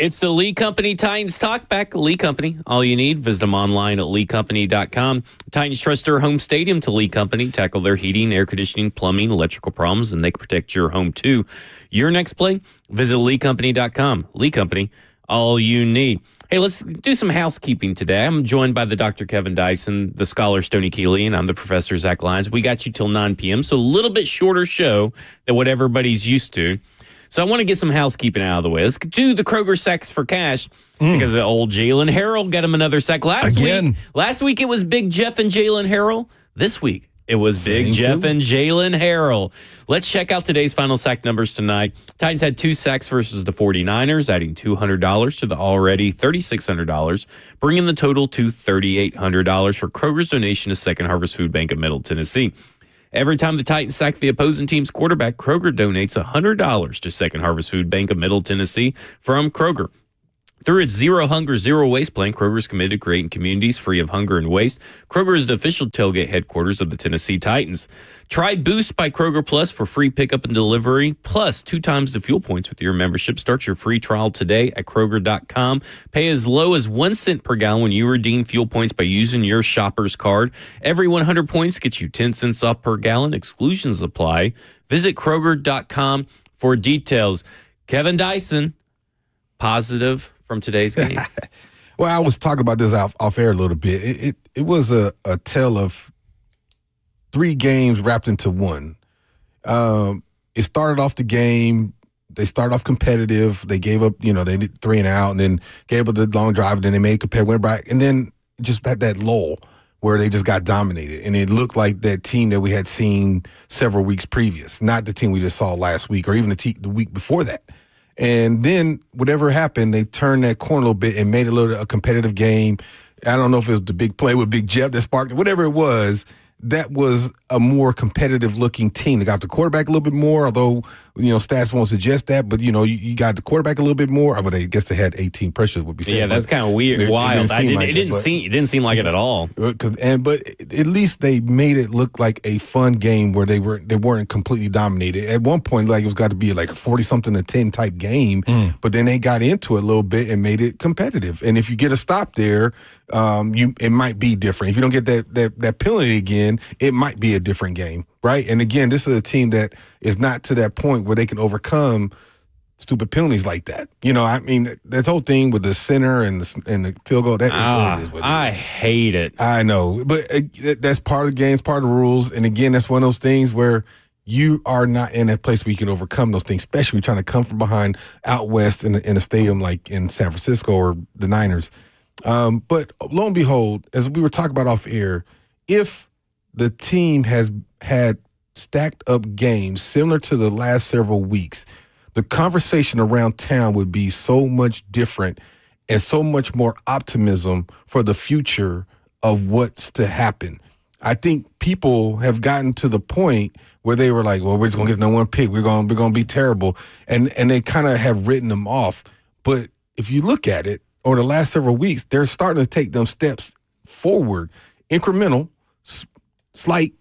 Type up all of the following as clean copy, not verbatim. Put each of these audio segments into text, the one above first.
It's the Lee Company Titans Talkback. Lee Company, all you need. Visit them online at leecompany.com. Titans trust their home stadium to Lee Company. Tackle their heating, air conditioning, plumbing, electrical problems, and they can protect your home too. Your next play, visit leecompany.com. Lee Company, all you need. Hey, let's do some housekeeping today. I'm joined by the Dr. Kevin Dyson, the scholar Stoney Keeley, and I'm the Professor Zach Lyons. We got you till 9 p.m., so a little bit shorter show than what everybody's used to. So I want to get some housekeeping out of the way. Let's do the Kroger sacks for cash because the old Jalen Harrell got him another sack last week. Last week it was Big Jeff and Jalen Harrell. This week it was Big Jeff and Jalen Harrell. Let's check out today's final sack numbers tonight. Titans had 2 sacks versus the 49ers, adding $200 to the already $3,600, bringing the total to $3,800 for Kroger's donation to Second Harvest Food Bank of Middle Tennessee. Every time the Titans sack the opposing team's quarterback, Kroger donates $100 to Second Harvest Food Bank of Middle Tennessee from Kroger. Through its Zero Hunger, Zero Waste plan, Kroger is committed to creating communities free of hunger and waste. Kroger is the official tailgate headquarters of the Tennessee Titans. Try Boost by Kroger Plus for free pickup and delivery, plus 2 times the fuel points with your membership. Start your free trial today at Kroger.com. Pay as low as 1 cent per gallon when you redeem fuel points by using your shopper's card. Every 100 points gets you 10 cents off per gallon. Exclusions apply. Visit Kroger.com for details. Kevin Dyson, positive from today's game. Well, I was talking about this off air a little bit. It was a tale of 3 games wrapped into one. It started off the game. They started off competitive. They gave up, they did 3 and out, and then gave up the long drive, and then they made competitive, went back, and then just had that lull where they just got dominated. And it looked like that team that we had seen several weeks previous, not the team we just saw last week or even the week before that. And then whatever happened, they turned that corner a little bit and made it a competitive game. I don't know if it was the big play with Big Jeff that sparked it. Whatever it was, that was a more competitive-looking team. They got the quarterback a little bit more, although, stats won't suggest that. But, you got the quarterback a little bit more. But I guess they had 18 pressures, would be saying. Yeah, that's kind of weird, wild. It didn't seem like it at all. But at least they made it look like a fun game where they weren't completely dominated. At one point, it was got to be like a 40-something to 10 type game. But then they got into it a little bit and made it competitive. And if you get a stop there, it might be different. If you don't get that penalty again, it might be a different game, right? And again, this is a team that is not to that point where they can overcome stupid penalties like that. That whole thing with the center and the field goal, that is what it is. I hate it. I know, but that's part of the game, it's part of the rules. And again, that's one of those things where you are not in a place where you can overcome those things, especially when you're trying to come from behind out west in a stadium like in San Francisco or the Niners. But lo and behold, as we were talking about off air, if the team has had stacked up games similar to the last several weeks, the conversation around town would be so much different and so much more optimism for the future of what's to happen. I think people have gotten to the point where they were like, well, we're just going to get no one pick. We're going to be terrible. And they kind of have written them off. But if you look at it, over the last several weeks, they're starting to take them steps forward, incremental, slight,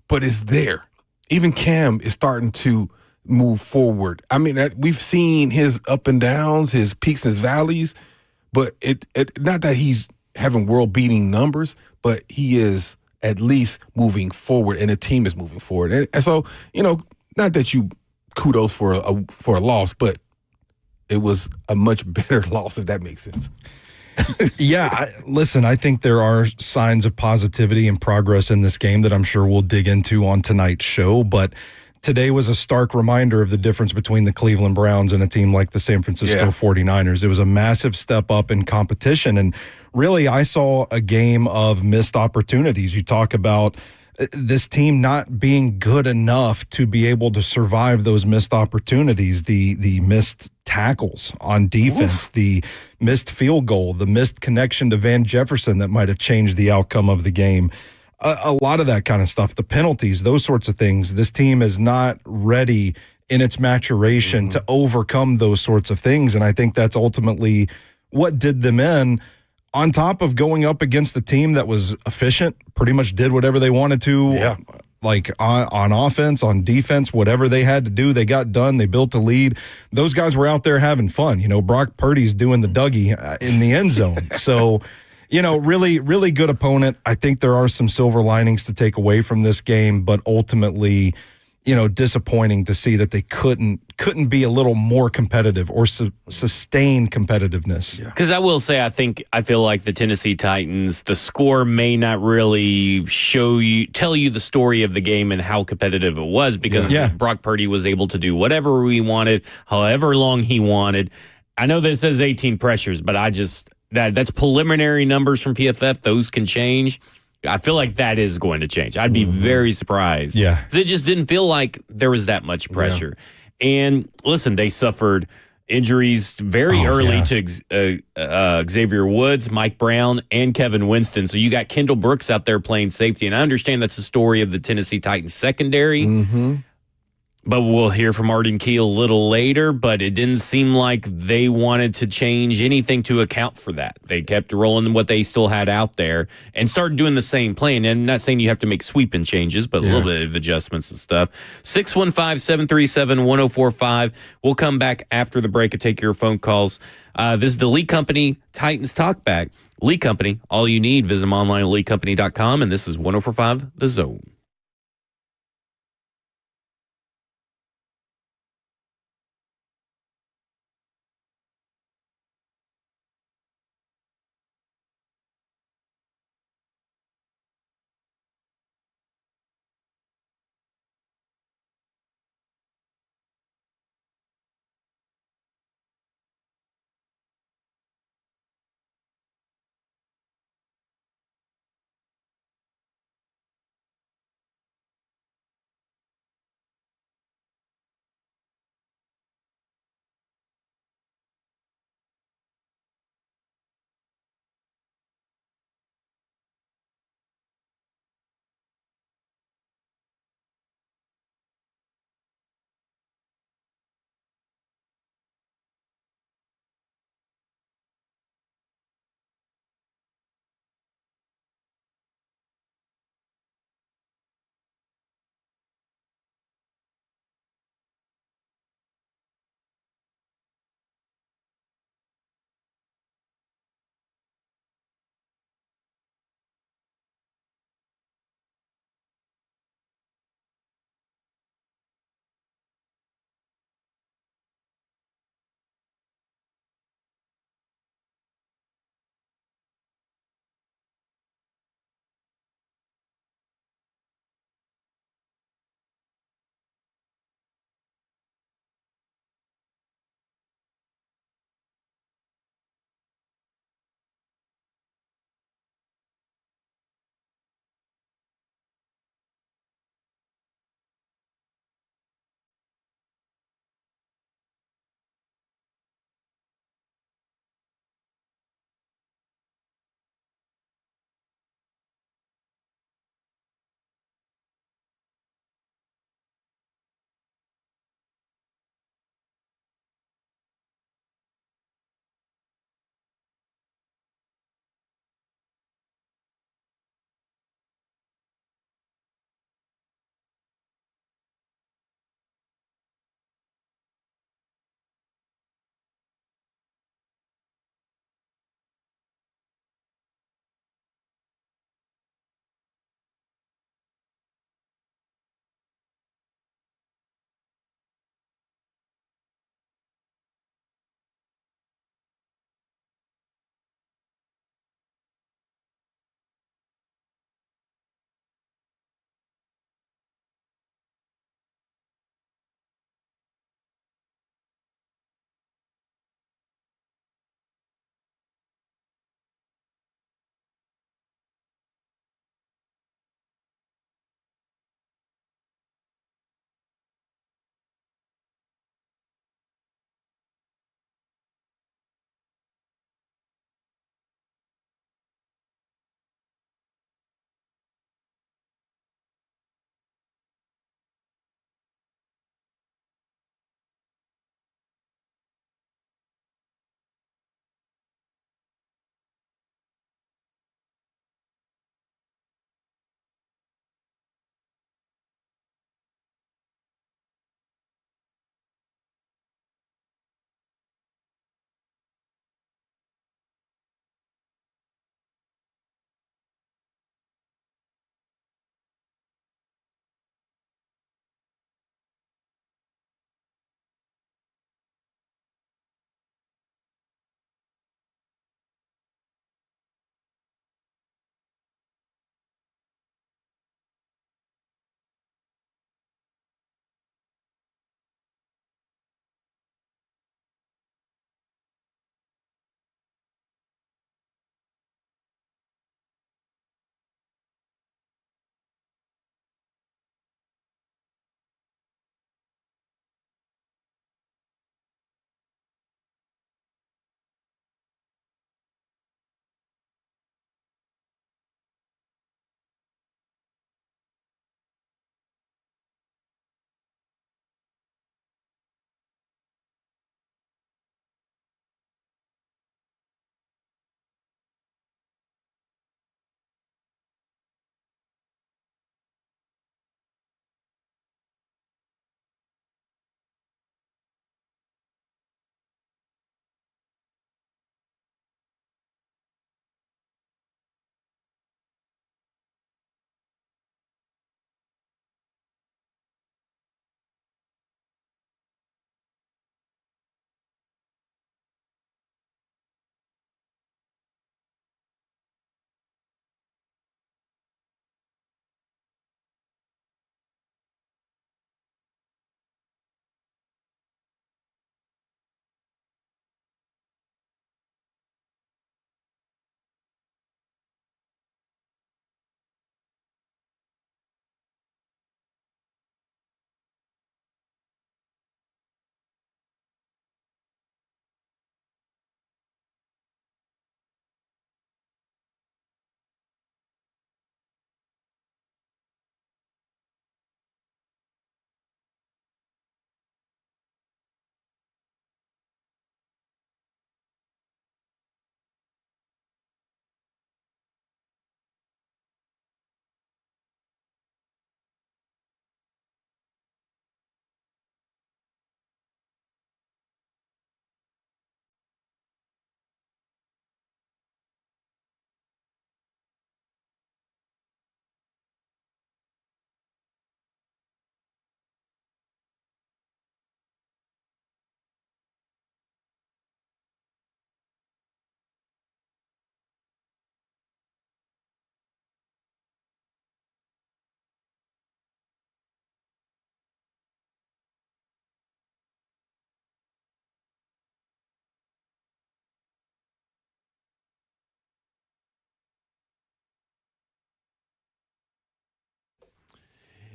but it's there. Even Cam is starting to move forward. I mean, we've seen his up and downs, his peaks and his valleys, but it not that he's having world-beating numbers, but he is at least moving forward, and the team is moving forward. And so, not that you kudos for a loss, but it was a much better loss, if that makes sense. Yeah, listen, I think there are signs of positivity and progress in this game that I'm sure we'll dig into on tonight's show, but today was a stark reminder of the difference between the Cleveland Browns and a team like the San Francisco 49ers. It was a massive step up in competition, and really I saw a game of missed opportunities. You talk about this team not being good enough to be able to survive those missed opportunities, the missed tackles on defense, the missed field goal, the missed connection to Van Jefferson that might have changed the outcome of the game. A lot of that kind of stuff, the penalties, those sorts of things. This team is not ready in its maturation to overcome those sorts of things, and I think that's ultimately what did them in. On top of going up against a team that was efficient, pretty much did whatever they wanted to Like on offense, on defense, whatever they had to do, they got done. They built a lead. Those guys were out there having fun. Brock Purdy's doing the Dougie in the end zone. So, really, really good opponent. I think there are some silver linings to take away from this game, but ultimately, disappointing to see that they couldn't be a little more competitive or sustain competitiveness. Because I will say, I feel like the Tennessee Titans, the score may not really tell you the story of the game and how competitive it was, because Brock Purdy was able to do whatever he wanted, however long he wanted. I know that it says 18 pressures, but that's preliminary numbers from PFF. Those can change. I feel like that is going to change. I'd be very surprised. Yeah. Because it just didn't feel like there was that much pressure. Yeah. And listen, they suffered injuries very early to Xavier Woods, Mike Brown, and Kevin Winston. So you got Kendall Brooks out there playing safety. And I understand that's the story of the Tennessee Titans secondary. Mm-hmm. But we'll hear from Arden Key a little later, but it didn't seem like they wanted to change anything to account for that. They kept rolling what they still had out there and started doing the same play. And I'm not saying you have to make sweeping changes, but a little bit of adjustments and stuff. 615-737-1045. We'll come back after the break and take your phone calls. This is the Lee Company Titans Talkback. Lee Company, all you need. Visit them online at leecompany.com. And this is 1045 The Zone.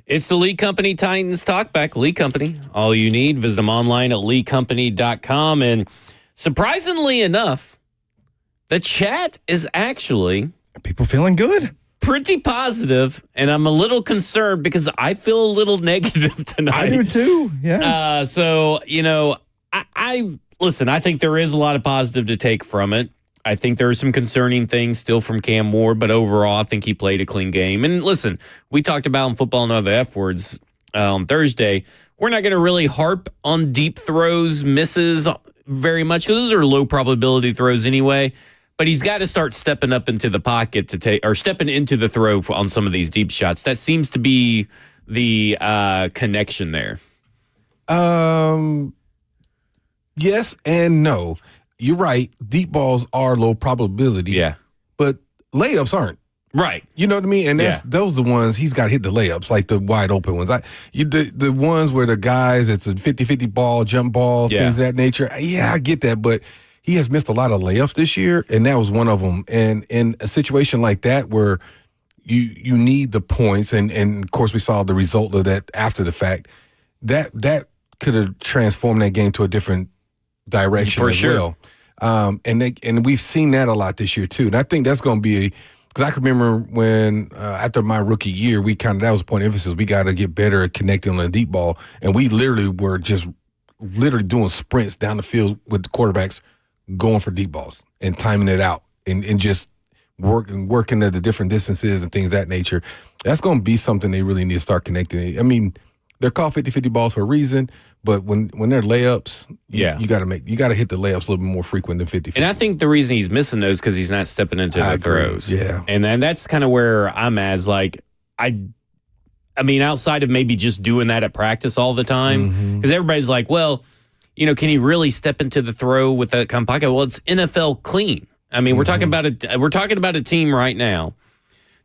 It's the Lee Company Titans Talkback. Lee Company, all you need. Visit them online at leecompany.com. And surprisingly enough, the chat is actually People feeling good. pretty positive, and I'm a little concerned because I feel a little negative tonight. I do too. Yeah. So, I listen, I think there is a lot of positive to take from it. I think there are some concerning things still from Cam Ward, but overall, I think he played a clean game. And listen, we talked about in Football and Other F Words on Thursday. We're not going to really harp on deep throws, misses very much, because those are low probability throws anyway. But he's got to start stepping up into the pocket to take, or stepping into the throw on some of these deep shots. That seems to be the connection there. Yes and no. You're right. Deep balls are low probability. Yeah. But layups aren't. Right. You know what I mean? And those are the ones he's got to hit the layups, like the wide open ones. The ones where the guys, it's a 50-50 ball, jump ball, things of that nature. Yeah, I get that. But he has missed a lot of layups this year, and that was one of them. And in a situation like that where you need the points, and of course we saw the result of that after the fact, that could have transformed that game to a different direction For as sure. well. And we've seen that a lot this year too. And I think that's going to be because I can remember when after my rookie year, that was a point of emphasis. We got to get better at connecting on the deep ball, and we literally were just doing sprints down the field with the quarterbacks, going for deep balls and timing it out, and just working at the different distances and things of that nature. That's going to be something they really need to start connecting. I mean, they're called 50-50 balls for a reason, but when they're layups, you got to hit the layups a little bit more frequent than 50-50. And I think the reason he's missing those because he's not stepping into the throws. Yeah. And then that's kind of where I'm at. Is like, I mean, outside of maybe just doing that at practice all the time, because everybody's like, well, can he really step into the throw with that kind of pocket? Well, it's NFL clean. I mean, we're talking about a team right now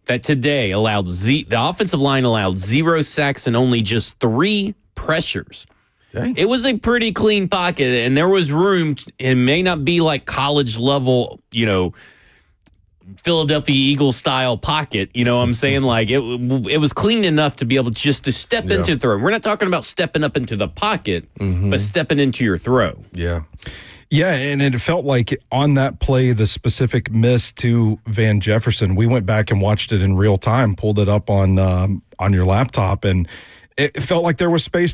that today allowed the offensive line allowed 0 sacks and only just 3 pressures. Dang. It was a pretty clean pocket, and there was room. It may not be like college level, Philadelphia Eagles style pocket. You know what I'm saying? Like it was clean enough to be able just to step into throw. We're not talking about stepping up into the pocket, but stepping into your throw. Yeah. Yeah, and it felt like on that play, the specific miss to Van Jefferson, we went back and watched it in real time, pulled it up on your laptop, and it felt like there was space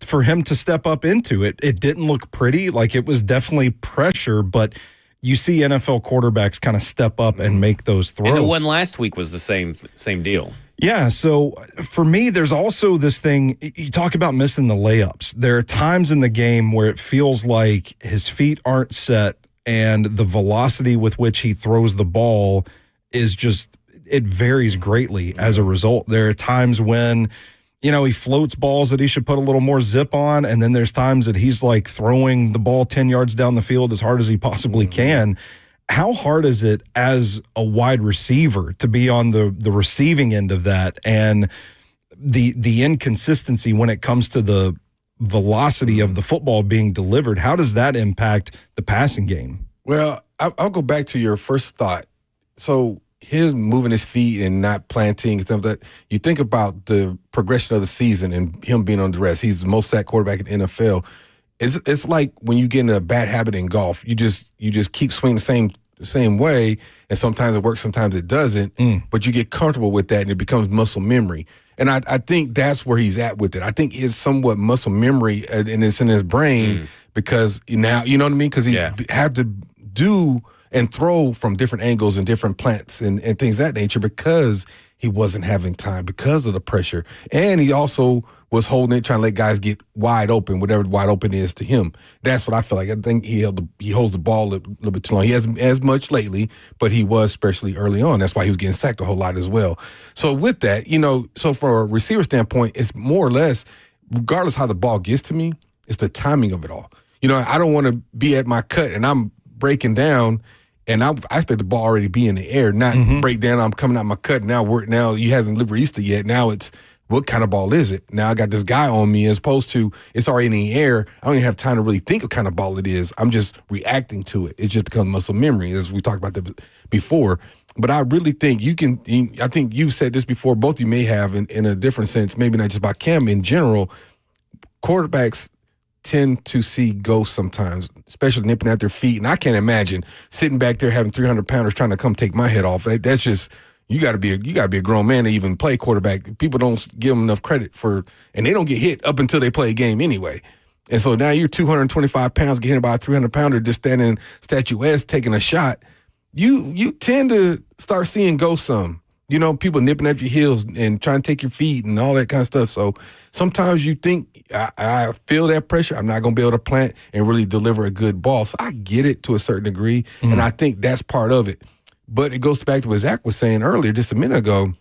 for him to step up into it. It didn't look pretty, like it was definitely pressure, but you see NFL quarterbacks kind of step up and make those throws. And the one last week was the same deal. Yeah, so for me, there's also this thing, you talk about missing the layups. There are times in the game where it feels like his feet aren't set and the velocity with which he throws the ball is just, it varies greatly as a result. There are times when, he floats balls that he should put a little more zip on, and then there's times that he's like throwing the ball 10 yards down the field as hard as he possibly can. How hard is it as a wide receiver to be on the receiving end of that, and the inconsistency when it comes to the velocity of the football being delivered? How does that impact the passing game? Well, I'll go back to your first thought. So his moving his feet and not planting and stuff like that, you think about the progression of the season and him being on the rest. He's the most sacked quarterback in the NFL. It's like when you get in a bad habit in golf, you just keep swinging the same way, and sometimes it works, sometimes it doesn't. But you get comfortable with that, and it becomes muscle memory. And I think that's where he's at with it. I think it's somewhat muscle memory, and it's in his brain because now, you know what I mean? Because he had to do and throw from different angles and different plants and things of that nature because he wasn't having time because of the pressure. And he also was holding it, trying to let guys get wide open, whatever wide open is to him. That's what I feel like. I think he holds the ball a little bit too long. He hasn't as much lately, but he was, especially early on. That's why he was getting sacked a whole lot as well. So with that, so for a receiver standpoint, it's more or less, regardless how the ball gets to me, it's the timing of it all. I don't want to be at my cut and I'm breaking down, and I expect the ball already to be in the air, not break down. I'm coming out my cut. Now you hasn't released it yet. Now it's, what kind of ball is it? Now I got this guy on me, as opposed to it's already in the air. I don't even have time to really think what kind of ball it is. I'm just reacting to it. It just becomes muscle memory, as we talked about that before. But I really think I think you've said this before, both of you may have in a different sense, maybe not just about Cam in general. Quarterbacks tend to see ghosts sometimes, especially nipping at their feet. And I can't imagine sitting back there having 300-pounders trying to come take my head off. That's just, you got to be a grown man to even play quarterback. People don't give them enough credit and they don't get hit up until they play a game anyway. And so now you're 225 pounds, getting about a 300-pounder just standing statuesque, taking a shot. You tend to start seeing ghosts some. People nipping at your heels and trying to take your feet and all that kind of stuff. So sometimes you think, I feel that pressure. I'm not going to be able to plant and really deliver a good ball. So I get it to a certain degree, and I think that's part of it. But it goes back to what Zach was saying earlier just a minute ago.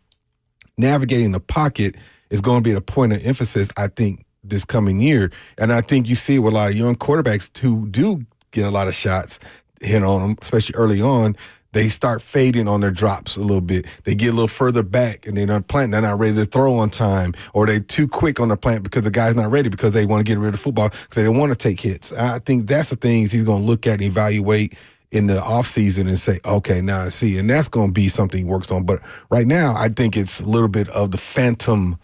Navigating the pocket is going to be the point of emphasis, I think, this coming year. And I think you see it with a lot of young quarterbacks who do get a lot of shots hit on them, especially early on. They start fading on their drops a little bit. They get a little further back, and they're not planting. They're not ready to throw on time, or they're too quick on the plant because the guy's not ready because they want to get rid of the football because they don't want to take hits. I think that's the things he's going to look at and evaluate in the offseason and say, okay, now I see. And that's going to be something he works on. But right now, I think it's a little bit of the phantom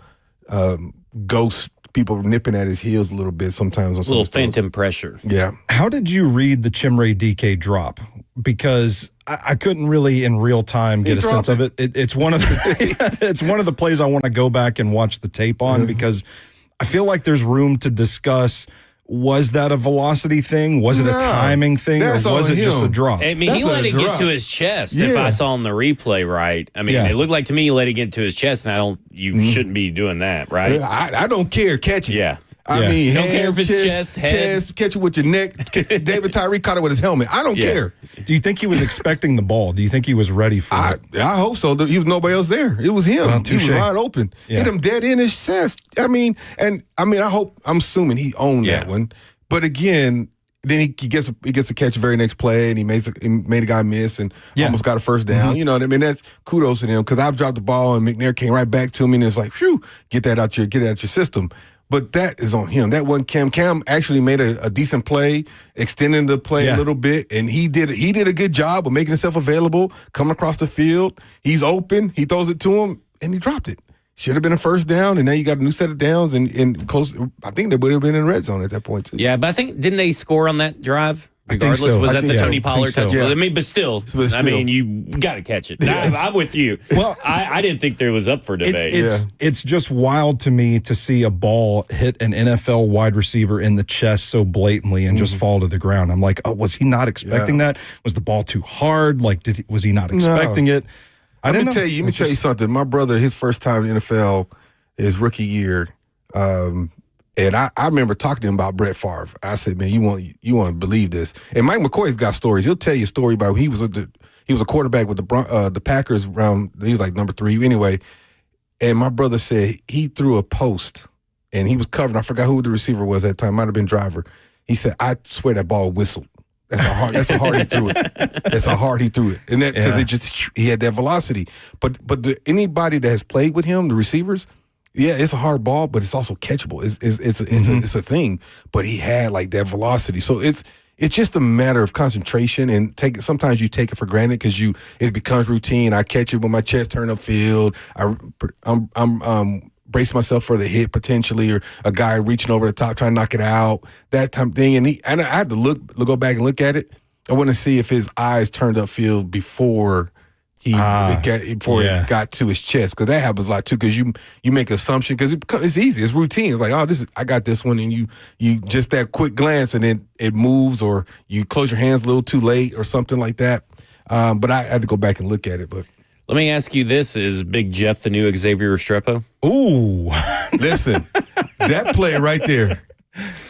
ghost, people nipping at his heels a little bit sometimes. A little phantom pressure. Yeah. How did you read the Chimray DK drop? Because I couldn't really in real time get a sense of it. It's one of the it's one of the plays I want to go back and watch the tape on because I feel like there's room to discuss. Was that a velocity thing? Was it a timing thing? Or was it just a drop? I mean, he let it get to his chest. If I saw in the replay right, I mean, it looked like to me he let it get to his chest, and you shouldn't be doing that, right? I don't care. Catch it. Yeah. I mean, don't hands, care if it's chest, head. catch it with your neck. David Tyree caught it with his helmet. I don't care. Do you think he was expecting the ball? Do you think he was ready for it? I hope so. He was nobody else there. It was him. He was wide open. Hit him dead in his chest. I'm assuming he owned that one. But again, then he gets to catch the very next play, and he made a guy miss and almost got a first down. You know what I mean? That's kudos to him because I've dropped the ball and McNair came right back to me and it's like, phew, get that out your system. But that is on him. That wasn't Cam. Cam actually made a decent play, extending the play a little bit, and he did a good job of making himself available, coming across the field. He's open. He throws it to him, and he dropped it. Should have been a first down, and now you got a new set of downs and close. I think they would have been in red zone at that point too. Yeah, but I think didn't they score on that drive? Regardless, I think so. was that the Tony Pollard touchdown? Yeah. I mean, but still, I mean, you got to catch it. I'm with you. Well, I didn't think there was up for debate. It's just wild to me to see a ball hit an NFL wide receiver in the chest so blatantly and just fall to the ground. I'm like, oh, was he not expecting that? Was the ball too hard? Like, was he not expecting it? Let me tell you something. My brother, his first time in the NFL, his rookie year, and I remember talking to him about Brett Favre. I said, man, you want to believe this. And Mike McCoy's got stories. He'll tell you a story about he was a quarterback with the Packers around. He was like number 3 anyway. And my brother said he threw a post and he was covered. I forgot who the receiver was at that time. Might have been Driver. He said, I swear that ball whistled. That's how hard he threw it. That's how hard he threw it. And that because he had that velocity. But anybody that has played with him, the receivers. Yeah, it's a hard ball, but it's also catchable. It's a thing. But he had like that velocity, so it's just a matter of concentration and sometimes you take it for granted because it becomes routine. I catch it with my chest turned upfield. I'm brace myself for the hit potentially, or a guy reaching over the top trying to knock it out, that type of thing. And I had to go back and look at it. I want to see if his eyes turned upfield before. It got to his chest, because that happens a lot too. Because you make an assumption because it's easy, it's routine. It's like, oh, I got this one, and you just that quick glance, and then it moves, or you close your hands a little too late, or something like that. But I had to go back and look at it. But let me ask you this: is Big Jeff the new Xavier Restrepo? Ooh, listen, that play right there.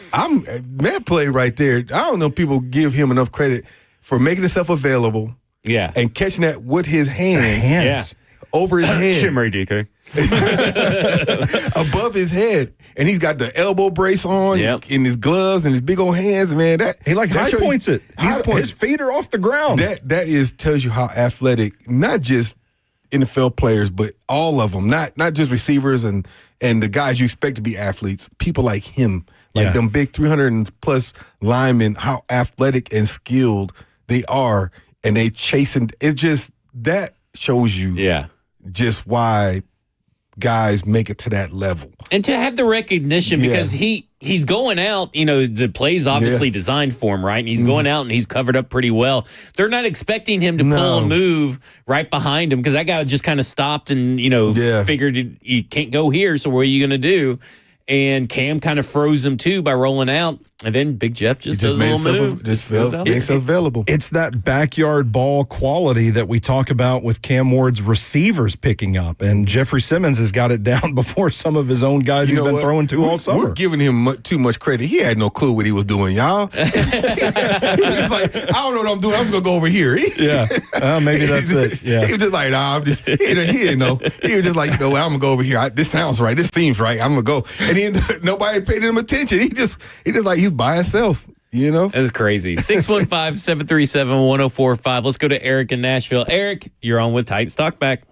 That play right there. I don't know if people give him enough credit for making himself available. Yeah. And catching that with his hands over his head. Chimray DK. Above his head. And he's got the elbow brace on in his gloves and his big old hands, man. He high points it. His feet are off the ground. That tells you how athletic, not just NFL players, but all of them. Not just receivers and the guys you expect to be athletes. People like him, them big 300+ linemen, how athletic and skilled they are. And they chasing it, just that shows you just why guys make it to that level. And to have the recognition because he's going out, the play's obviously designed for him, right? And he's going out and he's covered up pretty well. They're not expecting him to pull a move right behind him because that guy just kind of stopped and, figured you can't go here, so what are you going to do? And Cam kind of froze him too by rolling out. And then Big Jeff just does a little move. Just makes it available. It's that backyard ball quality that we talk about with Cam Ward's receivers picking up. And Jeffrey Simmons has got it down before some of his own guys he's been throwing to all summer. We're giving him too much credit. He had no clue what he was doing, y'all. He was like, I don't know what I'm doing. I'm just going to go over here. Maybe that's it. Yeah. He was just like, nah, I'm just, he didn't know. He was just like, I'm going to go over here. This sounds right. This seems right. I'm going to go. And nobody paid him attention. He just like, he's by himself, That's crazy. 615-737-1045. Let's go to Eric in Nashville. Eric, you're on with Titans Talkback.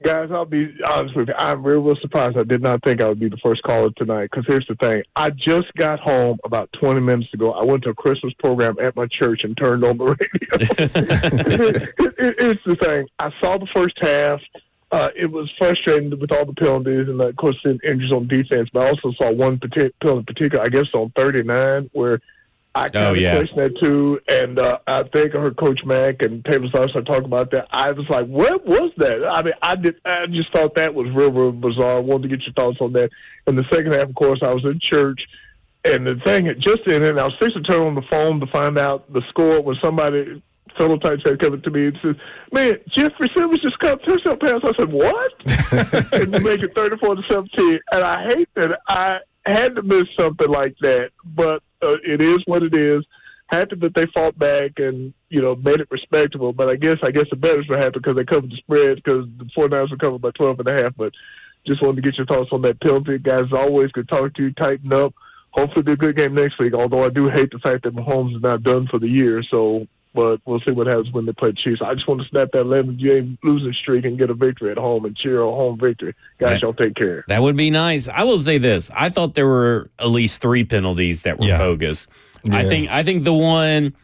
Guys, I'll be honest with you. I'm real surprised. I did not think I would be the first caller tonight because here's the thing. I just got home about 20 minutes ago. I went to a Christmas program at my church and turned on the radio. Here's the thing. I saw the first half. It was frustrating with all the penalties and, of course, the injuries on defense. But I also saw one penalty in particular, I guess, on 39, where I kind of questioned that too. And I think I heard Coach Mack and Taylor started talking about that. I was like, what was that? I mean, I just thought that was real bizarre. I wanted to get your thoughts on that. In the second half, of course, I was in church. And the thing had just ended, and I was fixing to turn on the phone to find out the score when somebody – fellow Titans fan coming to me and says, man, Jeffrey Simmons just caught a touchdown pass. I said, what? And we make it 34-17. And I hate that I had to miss something like that, but it is what it is. Happy that they fought back and, made it respectable. But I guess the bettors were happy because they covered the spread because the 49ers were covered by 12.5. But just wanted to get your thoughts on that penalty. Guys, always good talk to you. Tighten up. Hopefully it'll be a good game next week, although I do hate the fact that Mahomes is not done for the year. But we'll see what happens when they play the Chiefs. I just want to snap that 11-game losing streak and get a victory at home and cheer a home victory. Guys, y'all take care. That would be nice. I will say this. I thought there were at least 3 penalties that were bogus. Yeah. I think the one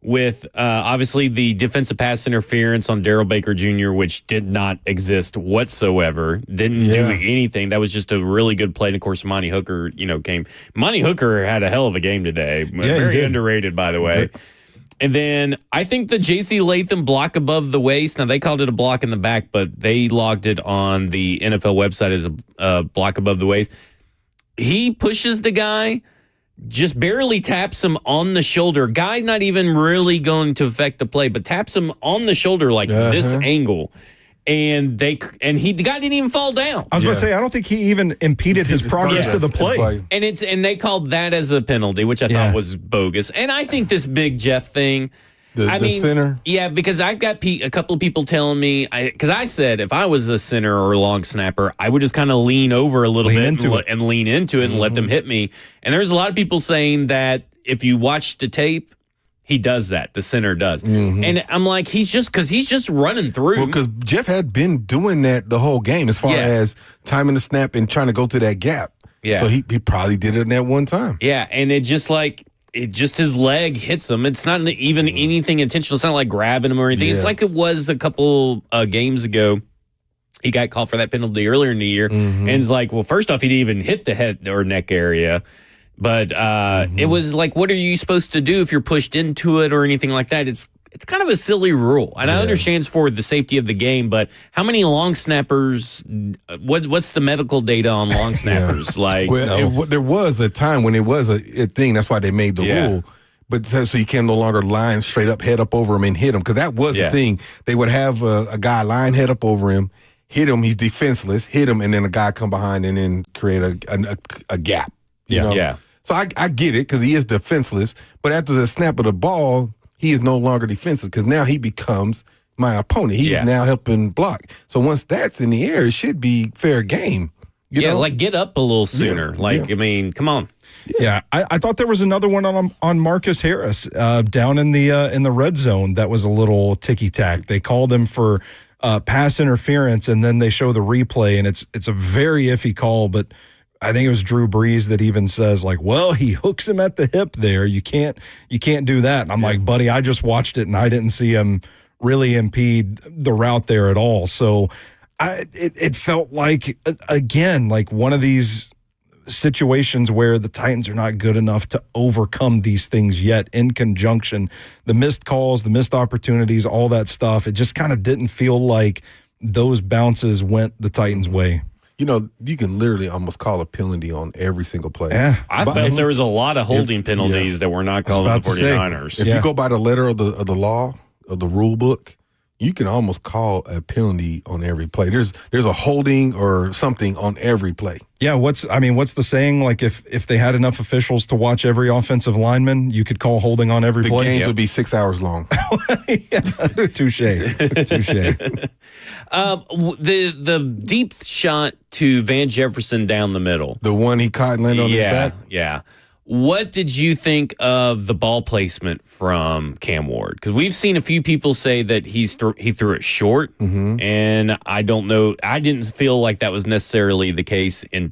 with obviously the defensive pass interference on Darrell Baker Jr., which did not exist whatsoever, didn't do anything. That was just a really good play. And, of course, Monty Hooker, came. Monty Hooker had a hell of a game today. Very underrated, by the way. And then I think the J.C. Latham block above the waist, now they called it a block in the back, but they logged it on the NFL website as a block above the waist. He pushes the guy, just barely taps him on the shoulder. Guy not even really going to affect the play, but taps him on the shoulder like this angle. And the guy didn't even fall down. I was going to say, I don't think he even impeded his progress to the play. And they called that as a penalty, which I thought was bogus. And I think this Big Jeff thing, the center. Yeah, because I've got a couple of people telling me, because I said if I was a center or a long snapper, I would just kind of lean over a little bit and lean into it and let them hit me. And there's a lot of people saying that if you watch the tape, he does that. The center does. And I'm like, he's just running through. Well, because Jeff had been doing that the whole game as far as timing the snap and trying to go to that gap. Yeah. So he probably did it in that one time. Yeah, and his leg hits him. It's not even anything intentional. It's not like grabbing him or anything. It's like it was a couple games ago. He got called for that penalty earlier in the year. And it's like, well, first off, he didn't even hit the head or neck area. But it was like, what are you supposed to do if you're pushed into it or anything like that? It's kind of a silly rule. And I understand it's for the safety of the game, but how many long snappers, what's the medical data on long snappers? There was a time when it was a thing. That's why they made the rule. But so you can no longer line straight up, head up over him and hit him. Because that was the thing. They would have a guy line head up over him, hit him, he's defenseless, hit him, and then a guy come behind and then create a gap. You know? So I get it because he is defenseless, but after the snap of the ball, he is no longer defensive because now he becomes my opponent. He's now helping block. So once that's in the air, it should be fair game. You know? Like get up a little sooner. I mean, come on. Yeah, I thought there was another one on Marcus Harris down in the red zone that was a little ticky-tack. They called him for pass interference, and then they show the replay, and it's a very iffy call, but I think it was Drew Brees that even says, like, well, he hooks him at the hip there. You can't do that. And I'm like, buddy, I just watched it, and I didn't see him really impede the route there at all. So it felt like, again, like one of these situations where the Titans are not good enough to overcome these things yet in conjunction. The missed calls, the missed opportunities, all that stuff, it just kind of didn't feel like those bounces went the Titans' way. You know, you can literally almost call a penalty on every single play. Yeah. I felt there was a lot of holding penalties that were not called on the 49ers. If you go by the letter of the law, of the rule book, you can almost call a penalty on every play. There's a holding or something on every play. Yeah, what's the saying? Like if they had enough officials to watch every offensive lineman, you could call holding on every play. The games would be 6 hours long. Touche. The deep shot to Van Jefferson down the middle. The one he caught and landed on his back? Yeah. What did you think of the ball placement from Cam Ward? Because we've seen a few people say that he threw it short, and I don't know. I didn't feel like that was necessarily the case in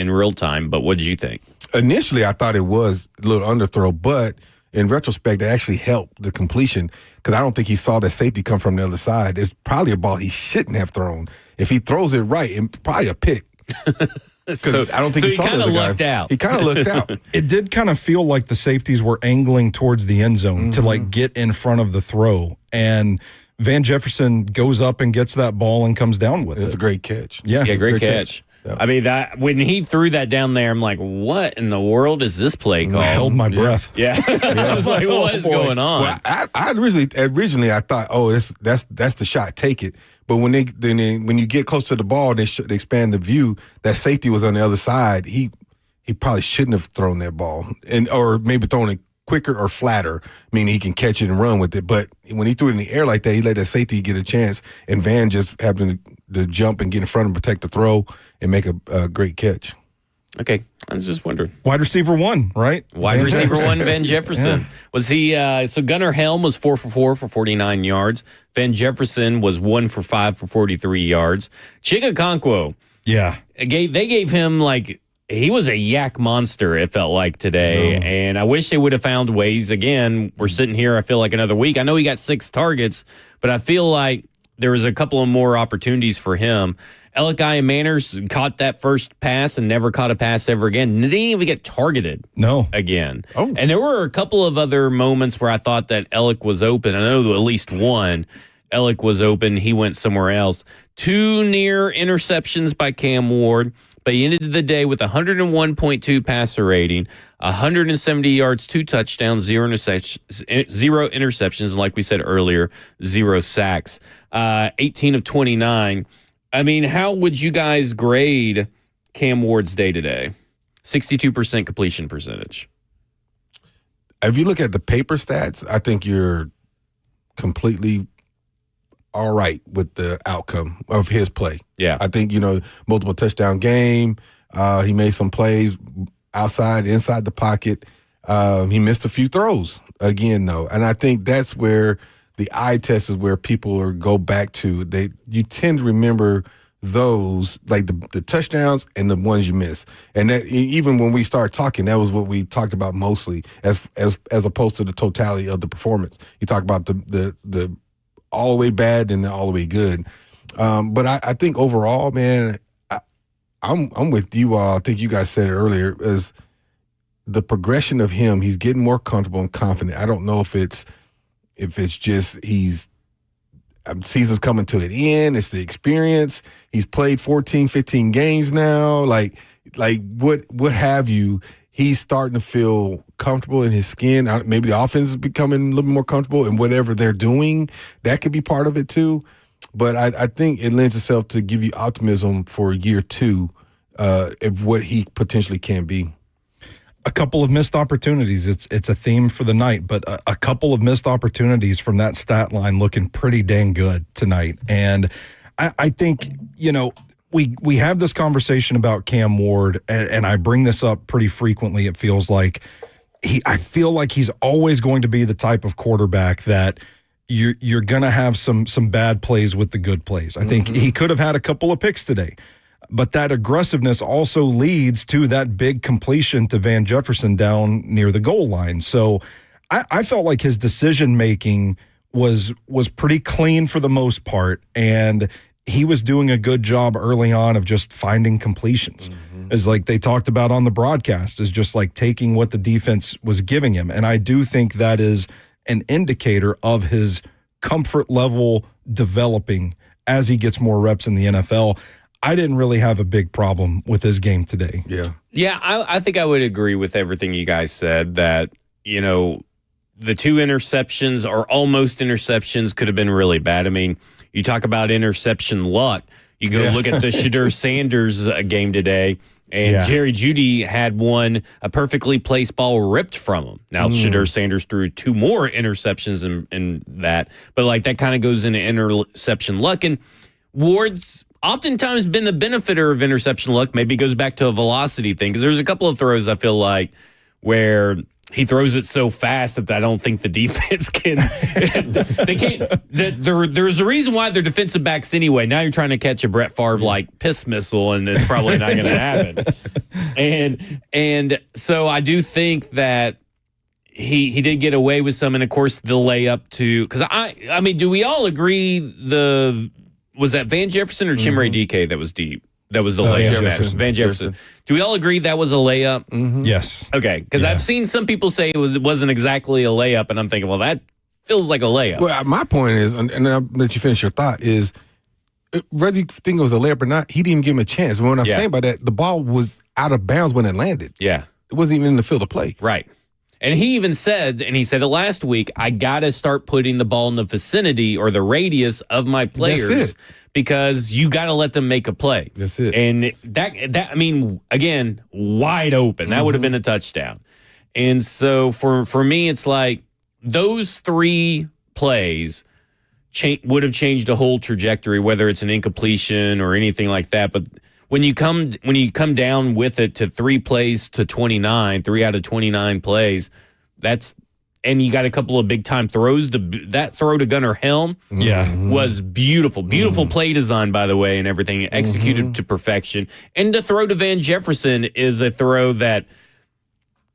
real time, but what did you think? Initially, I thought it was a little underthrow, but in retrospect, it actually helped the completion because I don't think he saw that safety come from the other side. It's probably a ball he shouldn't have thrown. If he throws it right, it's probably a pick. Because I don't think he saw the other guy. Lucked out. He kind of looked out. It did kind of feel like the safeties were angling towards the end zone to like get in front of the throw. And Van Jefferson goes up and gets that ball and comes down with it. It's a great catch. Yeah, great catch. Yeah. I mean, that when he threw that down there, I'm like, what in the world is this play called? I held my breath. Yeah. I was like, what is going on? Well, I originally I thought, that's the shot, take it. But when you get close to the ball, they expand the view. That safety was on the other side. He probably shouldn't have thrown that ball, or maybe thrown it quicker or flatter, meaning he can catch it and run with it. But when he threw it in the air like that, he let that safety get a chance, and Van just happened to jump and get in front and protect the throw and make a great catch. Okay, I was just wondering. Wide receiver 1, right? Wide receiver 1, Van Jefferson. Yeah. Was he? So Gunnar Helm was 4 for 4 for 49 yards. Van Jefferson was 1 for 5 for 43 yards. Chigakonkwo. Yeah. They gave him he was a yak monster, it felt like today. And I wish they would have found ways. Again, we're sitting here, I feel like another week. I know he got 6 targets, but I feel like there was a couple of more opportunities for him. Elikai Manners caught that first pass and never caught a pass ever again. Didn't even get targeted again. Oh. And there were a couple of other moments where I thought that Elick was open. I know at least one. Elick was open. He went somewhere else. 2 near interceptions by Cam Ward. But he ended the day with 101.2 passer rating, 170 yards, 2 touchdowns, 0 interceptions, and like we said earlier, 0 sacks. 18 of 29. I mean, how would you guys grade Cam Ward's day today? 62% completion percentage. If you look at the paper stats, I think you're completely all right with the outcome of his play. Yeah. I think, multiple touchdown game. He made some plays outside, inside the pocket. He missed a few throws again, though. And I think that's where the eye test is where people go back to. You tend to remember those, like the touchdowns and the ones you miss. And that, even when we start talking, that was what we talked about mostly as opposed to the totality of the performance. You talk about the all the way bad and the all the way good. But I think overall, man, I'm with you all. I think you guys said it earlier, is the progression of him. He's getting more comfortable and confident. I don't know if it's just season's coming to an end. It's the experience. He's played 14, 15 games now. Like what have you. He's starting to feel comfortable in his skin. Maybe the offense is becoming a little more comfortable in whatever they're doing. That could be part of it too. But I think it lends itself to give you optimism for year 2 of what he potentially can be. A couple of missed opportunities. It's a theme for the night, but a couple of missed opportunities from that stat line looking pretty dang good tonight. And I think, we have this conversation about Cam Ward, and I bring this up pretty frequently. It feels like I feel like he's always going to be the type of quarterback that you're going to have some bad plays with the good plays. I think he could have had a couple of picks today. But that aggressiveness also leads to that big completion to Van Jefferson down near the goal line. So I felt like his decision-making was pretty clean for the most part, and he was doing a good job early on of just finding completions. As like they talked about on the broadcast, is just like taking what the defense was giving him. And I do think that is an indicator of his comfort level developing as he gets more reps in the NFL. I didn't really have a big problem with his game today. Yeah, I think I would agree with everything you guys said, that, you know, the 2 interceptions or almost interceptions could have been really bad. I mean, you talk about interception luck. You go look at the Shedeur Sanders game today, and Jerry Jeudy had a perfectly placed ball ripped from him. Now, Shedeur Sanders threw 2 more interceptions in that, but like that kind of goes into interception luck. And Ward's oftentimes been the benefiter of interception luck. Maybe it goes back to a velocity thing, because there's a couple of throws I feel like where he throws it so fast that I don't think the defense can. They can't. There's a reason why they're defensive backs anyway. Now you're trying to catch a Brett Favre like piss missile, and it's probably not going to happen. And so I do think that he did get away with some, and of course the layup to, because I mean, do we all agree was that Van Jefferson or Chimere DK that was deep? That was the layup. Van Jefferson. Do we all agree that was a layup? Yes. Okay, because I've seen some people say it wasn't exactly a layup, and I'm thinking, well, that feels like a layup. Well, my point is, and I'll let you finish your thought, is whether you think it was a layup or not, he didn't even give him a chance. What I'm saying by that, the ball was out of bounds when it landed. Yeah. It wasn't even in the field of play. Right. And he even said, and he said it last week, I got to start putting the ball in the vicinity or the radius of my players. That's it. Because you got to let them make a play. That's it. And that I mean, again, wide open. That would have been a touchdown. And so for me, it's like those 3 plays would have changed the whole trajectory, whether it's an incompletion or anything like that. But when you come down with it to 3 plays to 29, 3 out of 29 plays, and you got a couple of big time throws. That throw to Gunnar Helm was beautiful. Beautiful play design, by the way, and everything executed to perfection. And the throw to Van Jefferson is a throw that,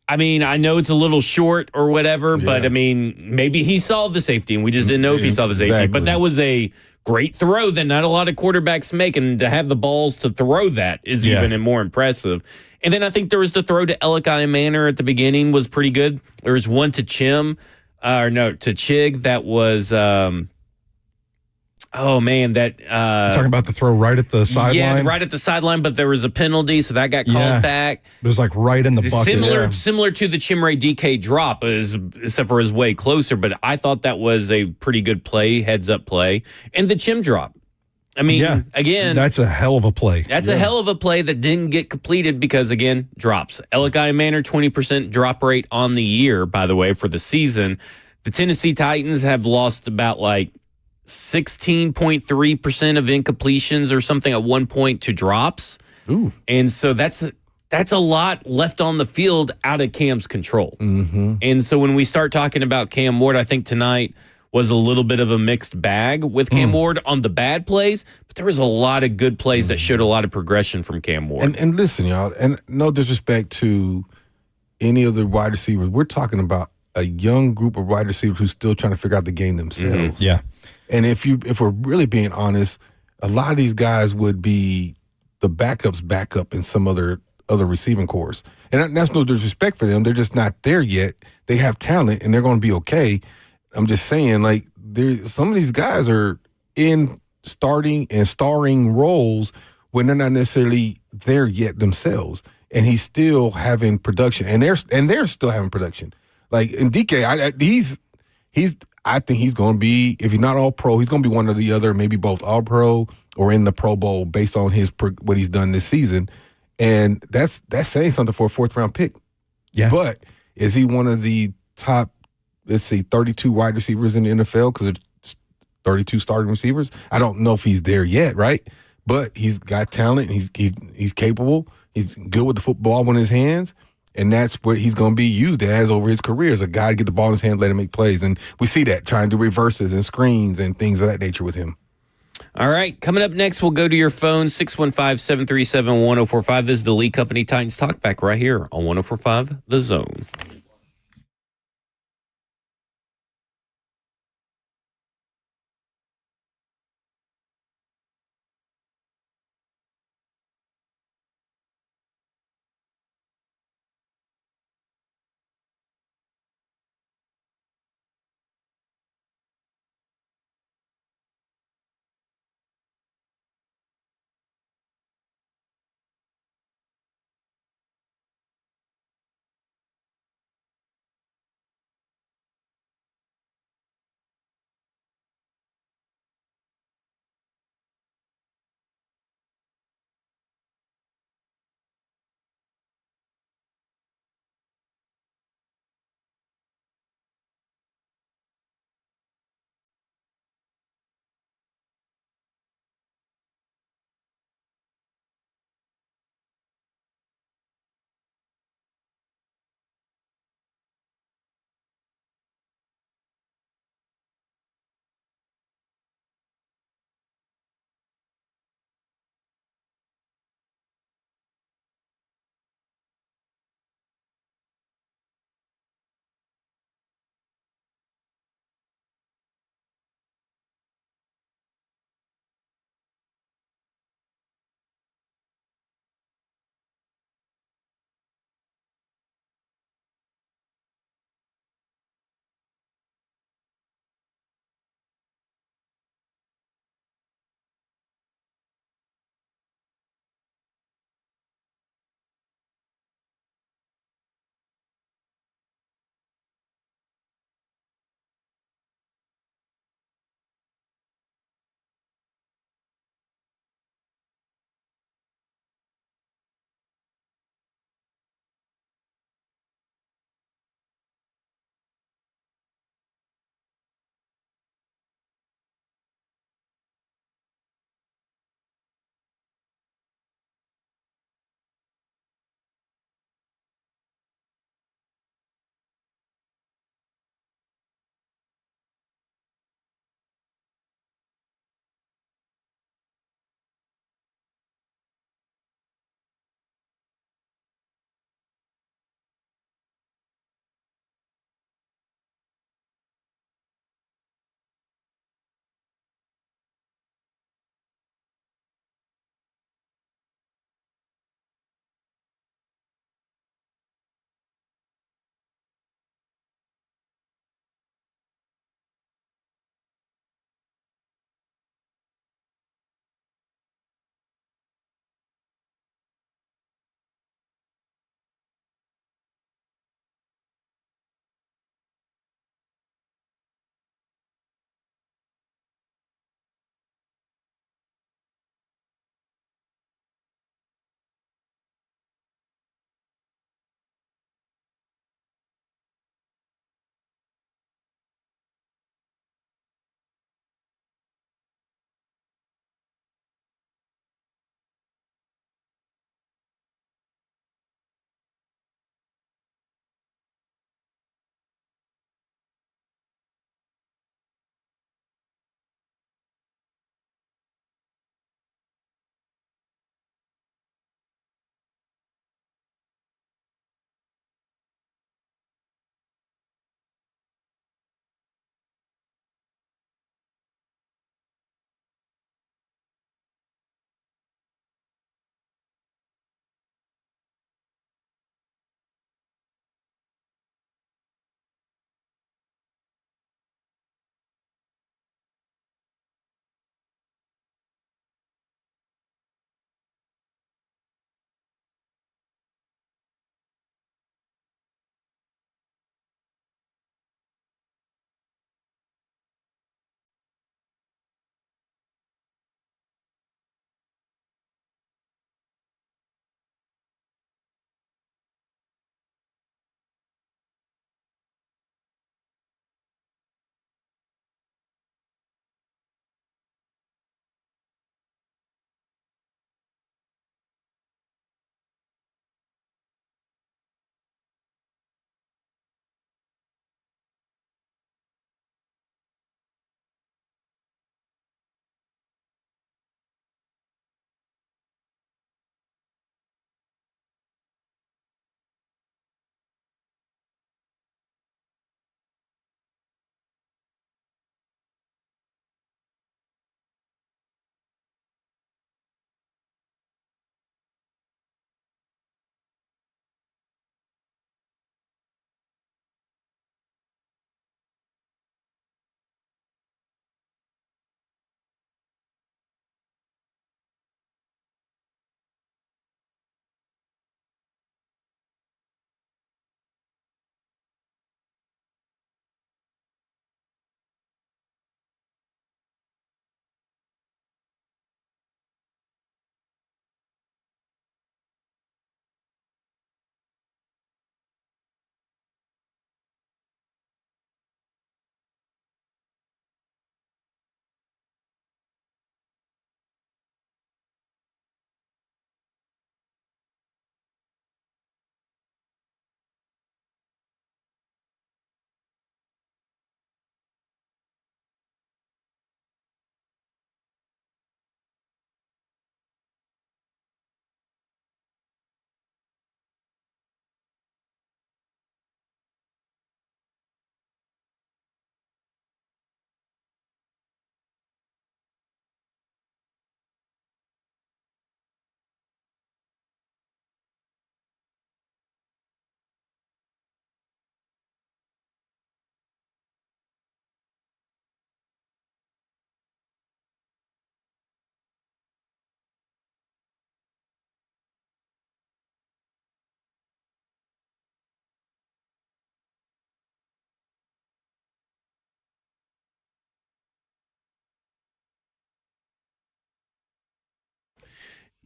I mean, I know it's a little short or whatever, but I mean, maybe he saw the safety and we just didn't know if he saw the safety. Exactly. But that was a great throw that not a lot of quarterbacks make, and to have the balls to throw that is even more impressive. And then I think there was the throw to Elikai Manor at the beginning was pretty good. There was one to to Chig that was, talking about the throw right at the sideline? Yeah, right at the sideline, but there was a penalty, so that got called back. It was like right in the bucket. Similar to the Chimere DK drop, except for his way closer, but I thought that was a pretty good play, heads-up play. And the Chim drop. I mean, again, that's a hell of a play. That's a hell of a play that didn't get completed because, again, drops. Elikai Manor, 20% drop rate on the year, by the way, for the season. The Tennessee Titans have lost about like 16.3% of incompletions or something at one point to drops. Ooh. And so that's a lot left on the field out of Cam's control. And so when we start talking about Cam Ward, I think tonight was a little bit of a mixed bag with Cam Ward on the bad plays, but there was a lot of good plays that showed a lot of progression from Cam Ward. And listen, y'all, and no disrespect to any of the wide receivers, we're talking about a young group of wide receivers who's still trying to figure out the game themselves. Yeah. And if we're really being honest, a lot of these guys would be the backup's backup in some other receiving corps. And that's no disrespect for them. They're just not there yet. They have talent, and they're going to be okay. I'm just saying, like, some of these guys are in starting and starring roles when they're not necessarily there yet themselves. And he's still having production, and they're still having production. Like in DK, I think he's going to be, if he's not all pro, he's going to be one or the other, maybe both all pro or in the Pro Bowl based on what he's done this season. And that's saying something for a 4th-round pick. Yeah. But is he one of the top, 32 wide receivers in the NFL, because there's 32 starting receivers? I don't know if he's there yet, right? But he's got talent. He's capable. He's good with the football in his hands. And that's what he's going to be used as over his career, as a guy to get the ball in his hand, let him make plays. And we see that, trying to do reverses and screens and things of that nature with him. All right, coming up next, we'll go to your phone, 615-737-1045. This is the Lee Company Titans Talkback right here on 1045 The Zone.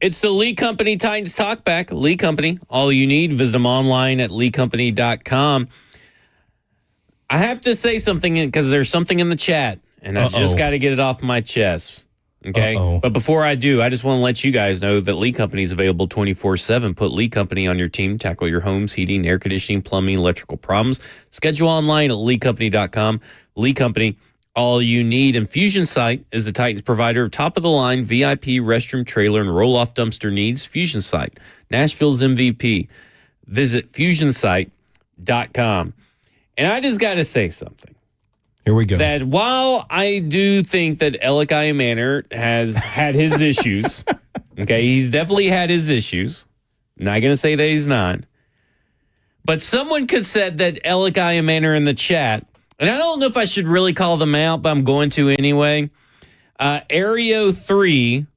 It's the Lee Company Titans Talkback. Lee Company, all you need. Visit them online at leecompany.com. I have to say something because there's something in the chat, and I just got to get it off my chest. Okay? But before I do, I just want to let you guys know that Lee Company is available 24/7. Put Lee Company on your team. Tackle your home's heating, air conditioning, plumbing, electrical problems. Schedule online at leecompany.com. Lee Company, all you need. And Fusion Site is the Titans provider of top-of-the-line VIP restroom, trailer, and roll-off dumpster needs. Fusion Site, Nashville's MVP. Visit fusionsite.com. And I just got to say something. Here we go. That while I do think that Elikai Manor has had his issues, okay, he's definitely had his issues. I'm not going to say that he's not. But someone could said that Elikai Manor in the chat, and I don't know if I should really call them out, but I'm going to anyway. Aereo3,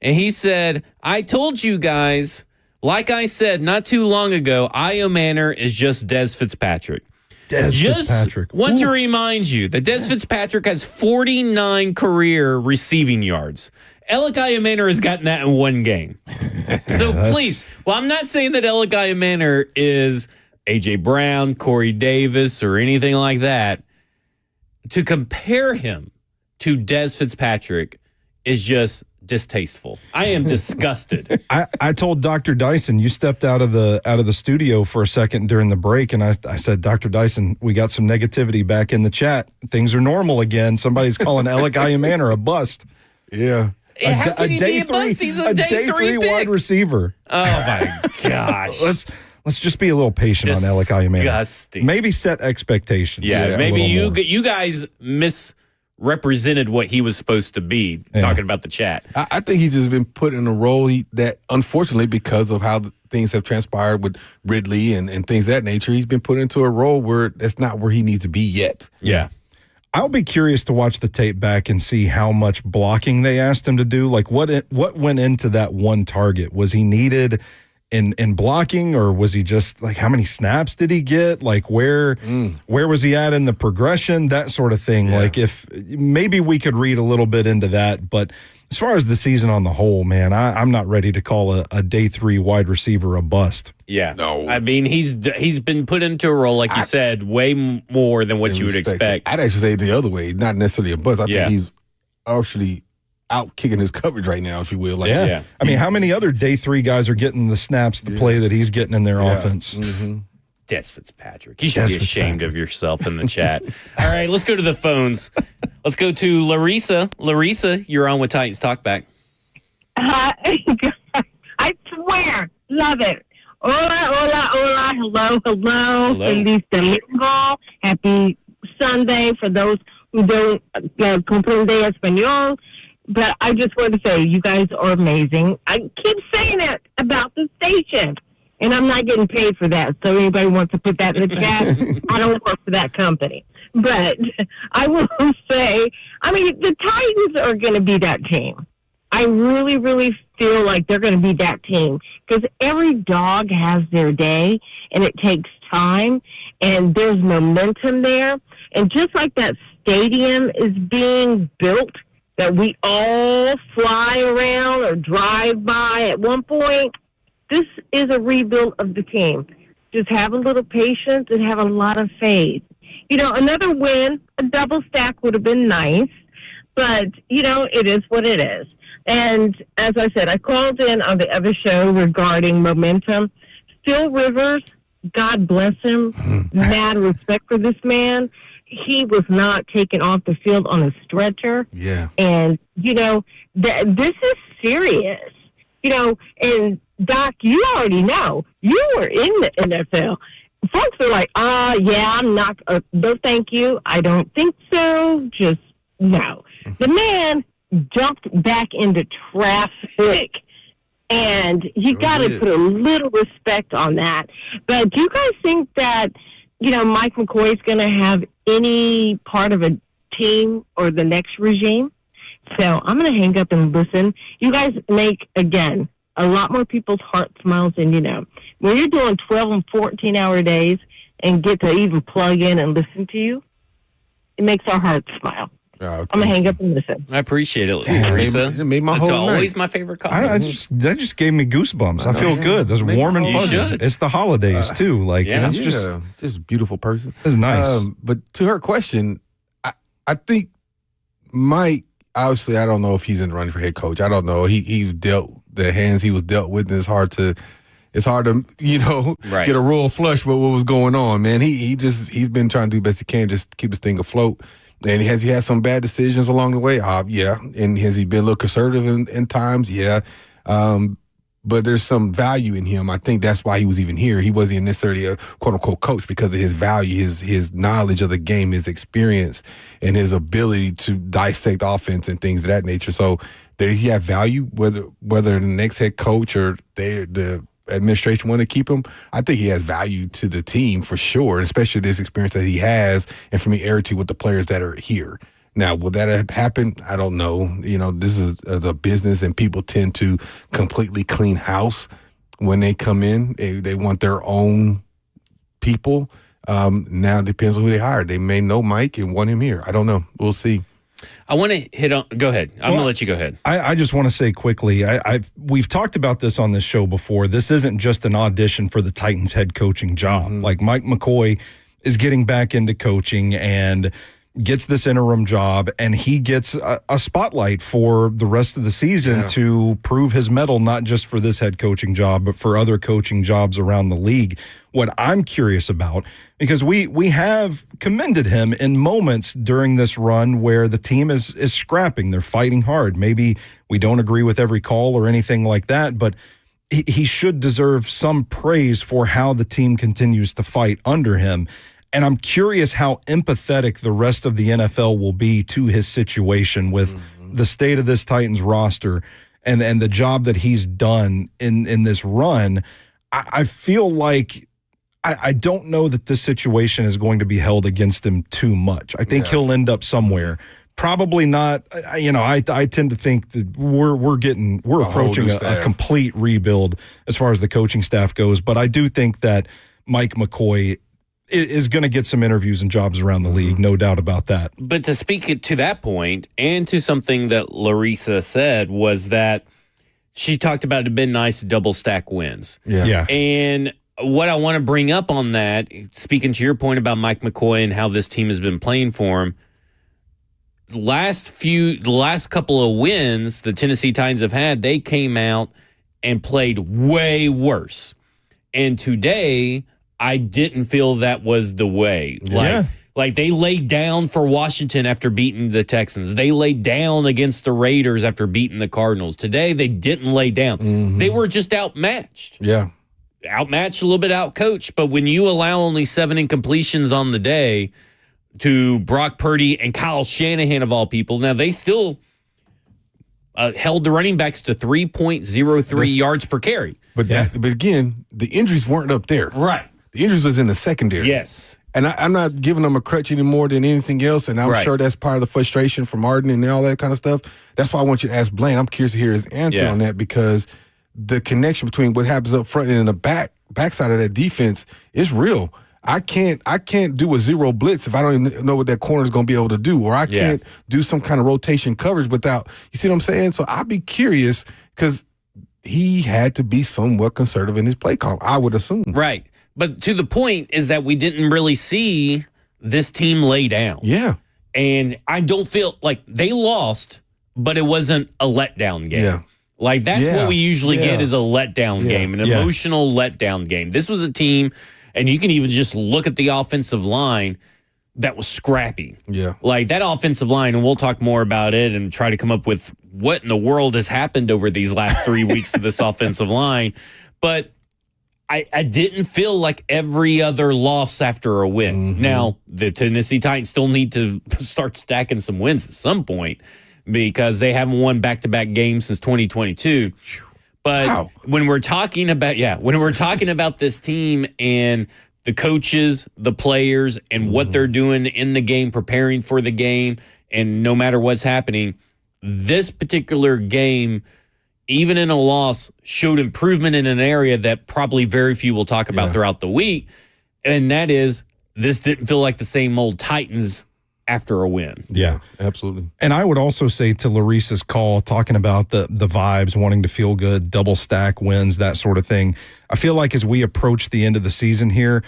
and he said, I told you guys, like I said not too long ago, Io Manor is just Des Fitzpatrick. Fitzpatrick. Want to remind you that Des Fitzpatrick has 49 career receiving yards. Elikai Manor has gotten that in one game. So please, well, I'm not saying that Elikai Manor is A.J. Brown, Corey Davis, or anything like that. To compare him to Des Fitzpatrick is just distasteful. I am disgusted. I told Dr. Dyson, you stepped out of the studio for a second during the break, and I said, Dr. Dyson, we got some negativity back in the chat. Things are normal again. Somebody's calling Elikai Manor a bust. Yeah. How can he be a bust? He's a day three wide receiver. Oh my gosh. Let's just be a little patient on Elikai Manor. Disgusting. Maybe set expectations. Yeah, maybe you guys misrepresented what he was supposed to be, talking about the chat. I think he's just been put in a role that, unfortunately, because of how things have transpired with Ridley and things of that nature, he's been put into a role where that's not where he needs to be yet. Yeah. I'll be curious to watch the tape back and see how much blocking they asked him to do. Like, what went into that one target? Was he needed in blocking, or was he just like, how many snaps did he get? Like, where was he at in the progression? That sort of thing. Yeah. Like, if maybe we could read a little bit into that. But as far as the season on the whole, man, I'm not ready to call a day three wide receiver a bust. Yeah. No. I mean, he's been put into a role, like you said, way more than what you would expect. I'd actually say the other way, not necessarily a bust. I think he's actually out kicking his coverage right now, if you will. Like, I mean, how many other day three guys are getting the snaps, the play that he's getting in their offense? Mm-hmm. Des Fitzpatrick. You should be ashamed of yourself in the chat. All right, let's go to the phones. Let's go to Larissa. Larissa, you're on with Titans Talkback. I swear, love it. Hola, hello. Feliz domingo. Happy Sunday for those who don't comprende español. But I just want to say, you guys are amazing. I keep saying it about the station, and I'm not getting paid for that. So anybody wants to put that in the chat, I don't work for that company. But I will say, I mean, the Titans are going to be that team. I really, really feel like they're going to be that team because every dog has their day, and it takes time, and there's momentum there. And just like that stadium is being built, that we all fly around or drive by at one point, this is a rebuild of the team. Just have a little patience and have a lot of faith. You know, another win, a double stack would have been nice, but, you know, it is what it is. And as I said, I called in on the other show regarding momentum. Phil Rivers, God bless him, mad respect for this man. He was not taken off the field on a stretcher. Yeah. And, you know, this is serious. You know, and Doc, you already know. You were in the NFL. Folks are like, I'm not, no thank you. I don't think so. Just no. The man jumped back into traffic. And you got to put a little respect on that. But do you guys think that, you know, Mike McCoy is going to have any part of a team or the next regime? So I'm going to hang up and listen. You guys make, again, a lot more people's heart smiles than you know. When you're doing 12 and 14-hour days and get to even plug in and listen to you, it makes our hearts smile. Oh, I'm gonna hang up and listen. I appreciate it, Yeah, Marisa. it made my It's whole night. always my favorite call. That just gave me goosebumps. I feel good. That's Maybe warm and you fuzzy. should. It's the holidays too. Like it's just a beautiful person. it's nice. But to her question, I think Mike. Obviously, I don't know if he's in the running for head coach. I don't know. He dealt the hands he was dealt with, and it's hard to Right. get a royal flush with what was going on, man. He's been trying to do the best he can just keep this thing afloat. And has he had some bad decisions along the way? Yeah. And has he been a little conservative in times? Yeah. But there's some value in him. I think that's why he was even here. He wasn't necessarily a quote unquote coach because of his value, his knowledge of the game, his experience, and his ability to dissect offense and things of that nature. So does he have value, whether the next head coach or the administration want to keep him? I think he has value to the team for sure, especially this experience that he has and familiarity with the players that are here. Now, will that happen? I don't know. This is a business, and people tend to completely clean house when they come in. They want their own people. Now it depends on who they hire. They may know Mike and want him here. I don't know. We'll see. I want to hit on. Go ahead. I'm going to let you go ahead. I just want to say quickly, we've talked about this on this show before. This isn't just an audition for the Titans head coaching job. Mm-hmm. Like Mike McCoy is getting back into coaching and gets this interim job, and he gets a spotlight for the rest of the season to prove his mettle, not just for this head coaching job, but for other coaching jobs around the league. What I'm curious about, because we have commended him in moments during this run where the team is scrapping, they're fighting hard. Maybe we don't agree with every call or anything like that, but he should deserve some praise for how the team continues to fight under him. And I'm curious how empathetic the rest of the NFL will be to his situation with the state of this Titans roster and the job that he's done in this run. I feel like I don't know that this situation is going to be held against him too much. I think he'll end up somewhere. Probably not. I tend to think that we're approaching a complete rebuild as far as the coaching staff goes. But I do think that Mike McCoy is going to get some interviews and jobs around the league, no doubt about that. But to speak to that point and to something that Larissa said was that she talked about it had been nice to double stack wins. Yeah. And what I want to bring up on that, speaking to your point about Mike McCoy and how this team has been playing for him, the last couple of wins the Tennessee Titans have had, they came out and played way worse. And today, I didn't feel that was the way. Like they laid down for Washington after beating the Texans. They laid down against the Raiders after beating the Cardinals. Today, they didn't lay down. Mm-hmm. They were just outmatched. Yeah. Outmatched, a little bit outcoached. But when you allow only 7 incompletions on the day to Brock Purdy and Kyle Shanahan of all people, now they still held the running backs to 3.03 yards per carry. But again, the injuries weren't up there. Right. The injuries was in the secondary. Yes. And I'm not giving them a crutch any more than anything else, and I'm sure that's part of the frustration from Arden and all that kind of stuff. That's why I want you to ask Blaine. I'm curious to hear his answer on that, because the connection between what happens up front and in the backside of that defense is real. I can't do a zero blitz if I don't even know what that corner is going to be able to do, or I can't do some kind of rotation coverage without, you see what I'm saying? So I'd be curious, because he had to be somewhat conservative in his play call, I would assume. Right. But to the point is that we didn't really see this team lay down. Yeah. And I don't feel like they lost, but it wasn't a letdown game. Yeah. Like that's what we usually get is a letdown game, an emotional letdown game. This was a team, and you can even just look at the offensive line that was scrappy. Yeah. Like that offensive line, and we'll talk more about it and try to come up with what in the world has happened over these last 3 weeks to this offensive line. But I didn't feel like every other loss after a win. Mm-hmm. Now, the Tennessee Titans still need to start stacking some wins at some point because they haven't won back-to-back games since 2022. But when we're talking about this team and the coaches, the players, and what they're doing in the game, preparing for the game, and no matter what's happening, this particular game, even in a loss, showed improvement in an area that probably very few will talk about throughout the week. And that is, this didn't feel like the same old Titans after a win. Yeah, absolutely. And I would also say to Larissa's call, talking about the vibes, wanting to feel good, double stack wins, that sort of thing. I feel like as we approach the end of the season here,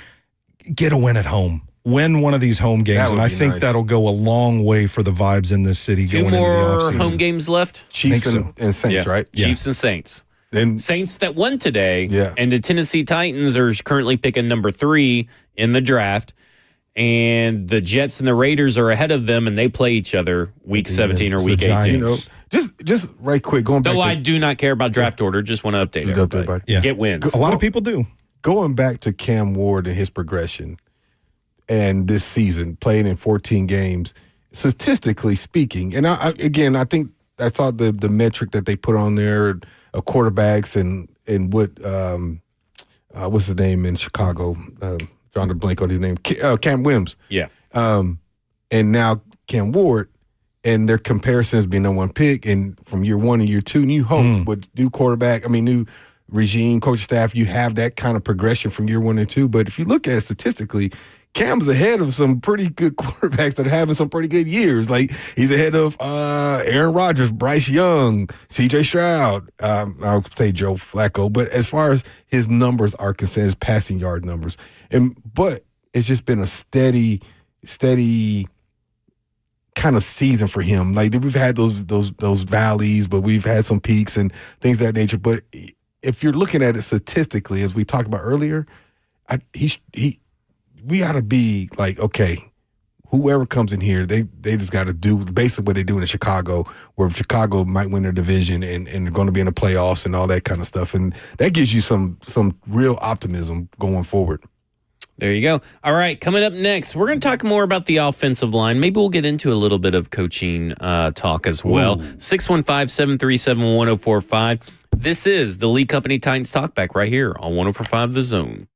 get a win at home. Win one of these home games, and I think that'll go a long way for the vibes in this city Two going into the more offseason. home games left? Chiefs and Saints, right? Chiefs and Saints. Then Saints that won today, Yeah. and the Tennessee Titans are currently picking number 3 in the draft. And the Jets and the Raiders are ahead of them, and they play each other week 17 or It's week the 18. You know, just right quick, going back Though to I do not care about draft order, just want to update everybody. Yeah. Get wins. A lot of people do. going back to Cam Ward and his progression and this season, playing in 14 games, statistically speaking, and I think I saw the metric that they put on there of quarterbacks and what what's his name in Chicago, drawing a blank on his name, Cam Williams. Yeah. And now Cam Ward, and their comparisons being number 1 pick, and from year 1 and year 2, new hope with new quarterback, new regime, coach staff, you have that kind of progression from year 1 and 2. But if you look at it statistically, Cam's ahead of some pretty good quarterbacks that are having some pretty good years. Like, he's ahead of Aaron Rodgers, Bryce Young, C.J. Stroud, I'll say Joe Flacco. But as far as his numbers are concerned, his passing yard numbers, but it's just been a steady kind of season for him. Like, we've had those valleys, but we've had some peaks and things of that nature. But if you're looking at it statistically, as we talked about earlier, we got to be like, okay, whoever comes in here, they just got to do basically what they do in Chicago, where Chicago might win their division and they're going to be in the playoffs and all that kind of stuff. And that gives you some real optimism going forward. There you go. All right, coming up next, we're going to talk more about the offensive line. Maybe we'll get into a little bit of coaching talk as well. 615-737-1045. This is the Lee Company Titans Talkback right here on 104.5 The Zone.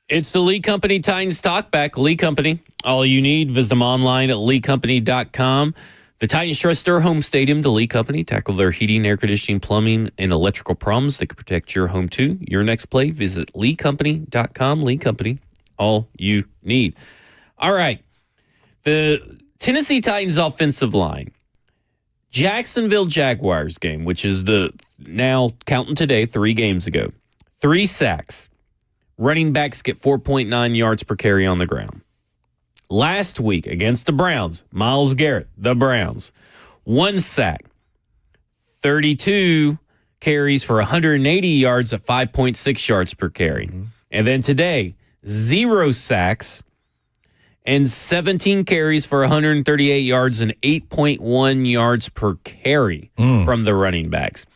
It's the Lee Company Titans Talkback. Lee Company, all you need. Visit them online at leecompany.com. The Titans trust their home stadium to Lee Company. Tackle their heating, air conditioning, plumbing, and electrical problems. They can protect your home, too. Your next play, visit leecompany.com. Lee Company, all you need. All right. The Tennessee Titans offensive line. Jacksonville Jaguars game, which is now counting today, 3 games ago. 3 sacks. Running backs get 4.9 yards per carry on the ground. Last week against the Browns, Myles Garrett, the Browns, 1 sack, 32 carries for 180 yards at 5.6 yards per carry. Mm-hmm. And then today, 0 sacks and 17 carries for 138 yards and 8.1 yards per carry from the running backs.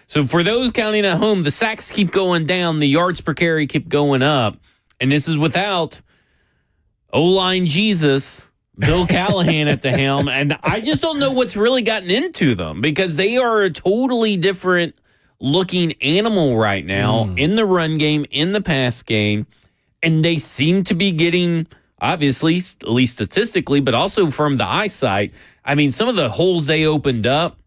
So for those counting at home, the sacks keep going down, the yards per carry keep going up, and this is without O-line Jesus, Bill Callahan at the helm, and I just don't know what's really gotten into them because they are a totally different looking animal right now in the run game, in the pass game, and they seem to be getting, obviously, at least statistically, but also from the eyesight. I mean, some of the holes they opened up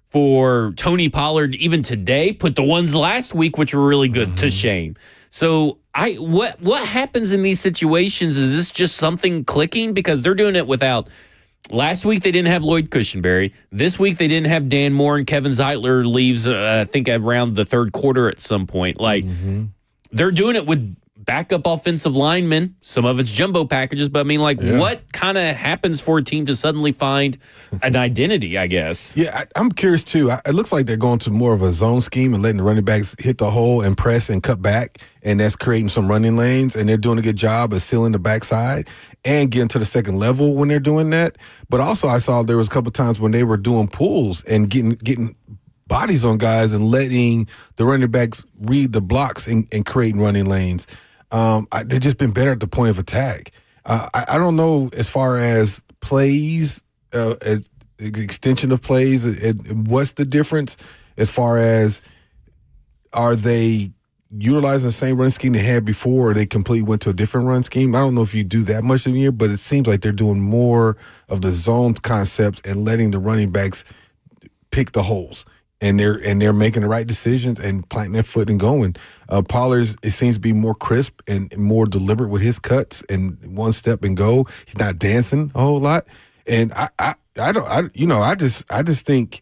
for Tony Pollard even today put the ones last week, which were really good, to shame. So what happens in these situations? Is this just something clicking? Because they're doing it without. Last week they didn't have Lloyd Cushenberry. This week they didn't have Dan Moore, and Kevin Zeitler leaves, I think, around the third quarter at some point. Like, they're doing it with backup offensive linemen. Some of it's jumbo packages, but I mean, what kind of happens for a team to suddenly find an identity, I guess? Yeah, I'm curious, too. It looks like they're going to more of a zone scheme and letting the running backs hit the hole and press and cut back, and that's creating some running lanes, and they're doing a good job of sealing the backside and getting to the second level when they're doing that. But also I saw there was a couple times when they were doing pulls and getting bodies on guys and letting the running backs read the blocks and creating running lanes. They've just been better at the point of attack. I don't know as far as plays, extension of plays, what's the difference as far as are they utilizing the same run scheme they had before, or they completely went to a different run scheme? I don't know if you do that much in the year, but it seems like they're doing more of the zone concepts and letting the running backs pick the holes. And they're making the right decisions and planting their foot and going. Pollard, it seems to be more crisp and more deliberate with his cuts and one step and go. He's not dancing a whole lot. And I just think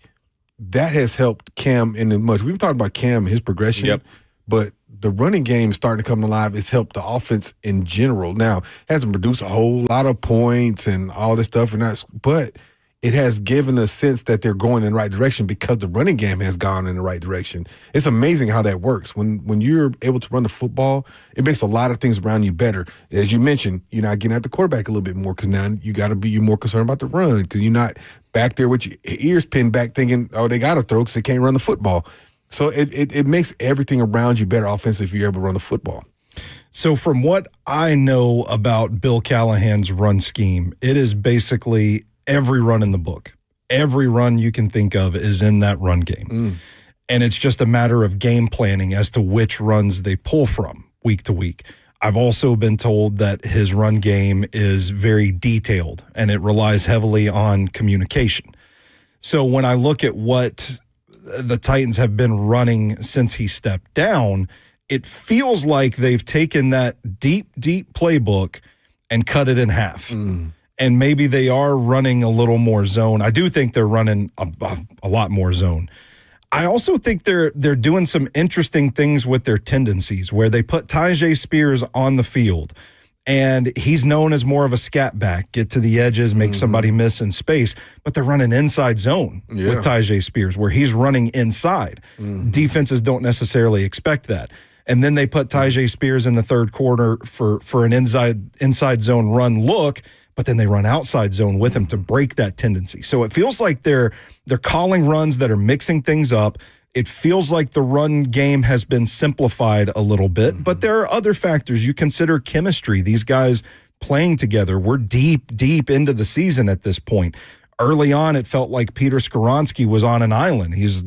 that has helped Cam in much. We've talked about Cam and his progression, but the running game starting to come alive. It's helped the offense in general. Now, hasn't produced a whole lot of points and all this stuff, but it has given a sense that they're going in the right direction because the running game has gone in the right direction. It's amazing how that works. When you're able to run the football, it makes a lot of things around you better. As you mentioned, you're not getting at the quarterback a little bit more because now you're more concerned about the run because you're not back there with your ears pinned back thinking, oh, they got to throw because they can't run the football. So it makes everything around you better offensive if you're able to run the football. So from what I know about Bill Callahan's run scheme, it is basically every run in the book. Every run you can think of is in that run game. And it's just a matter of game planning as to which runs they pull from week to week. I've also been told that his run game is very detailed and it relies heavily on communication. So when I look at what the Titans have been running since he stepped down, it feels like they've taken that deep playbook and cut it in half. And maybe they are running a little more zone. I do think they're running a lot more zone. I also think they're doing some interesting things with their tendencies where they put Tyjae Spears on the field, and he's known as more of a scat back, get to the edges, make somebody miss in space, but they're running inside zone with Tyjae Spears where he's running inside. Defenses don't necessarily expect that. And then they put Tyjae Spears in the third quarter for an inside zone run look, but then they run outside zone with him to break that tendency. So it feels like they're calling runs that are mixing things up. It feels like the run game has been simplified a little bit, but there are other factors. You consider chemistry. These guys playing together. We're deep into the season at this point. Early on, it felt like Peter Skoronski was on an island. He's,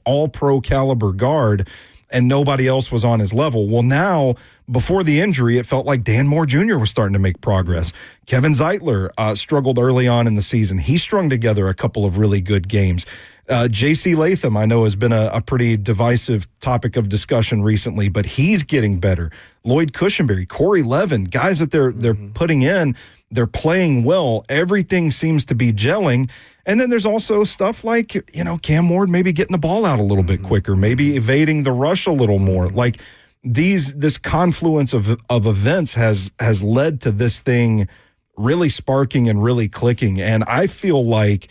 all pro caliber guard, and nobody else was on his level. Well, now before the injury, it felt like Dan Moore Jr. was starting to make progress. Kevin Zeitler struggled early on in the season. He strung together a couple of really good games. J.C. Latham, I know, has been a pretty divisive topic of discussion recently, but he's getting better. Lloyd Cushenberry, Corey Levin, guys that they're putting in, they're playing well. Everything seems to be gelling. And then there's also stuff like, Cam Ward maybe getting the ball out a little bit quicker, maybe evading the rush a little more. Like this confluence of events has led to this thing really sparking and really clicking. And I feel like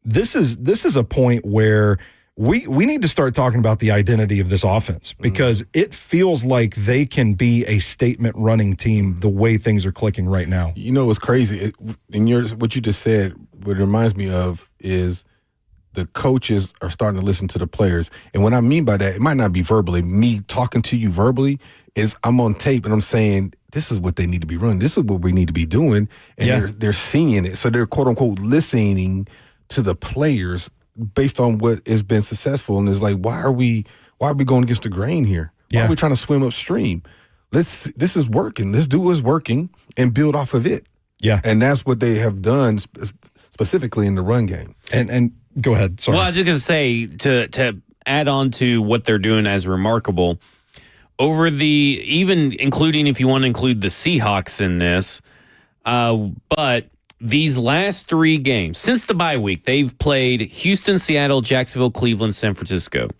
this is a point where we need to start talking about the identity of this offense, because it feels like they can be a statement running team the way things are clicking right now. What's crazy? What you just said, what it reminds me of is the coaches are starting to listen to the players. And what I mean by that, it might not be verbally. Me talking to you verbally is I'm on tape and I'm saying, this is what they need to be running. This is what we need to be doing. And they're seeing it. So they're, quote unquote, listening to the players based on what has been successful. And it's like, why are we going against the grain here? Why are we trying to swim upstream? This is working. Let's do what's working and build off of it. Yeah. And that's what they have done specifically in the run game. And go ahead. Sorry. Well, I was just going to say, to add on to what they're doing as remarkable, over even including, if you want to include the Seahawks in this, but these last 3 games, since the bye week, they've played Houston, Seattle, Jacksonville, Cleveland, San Francisco.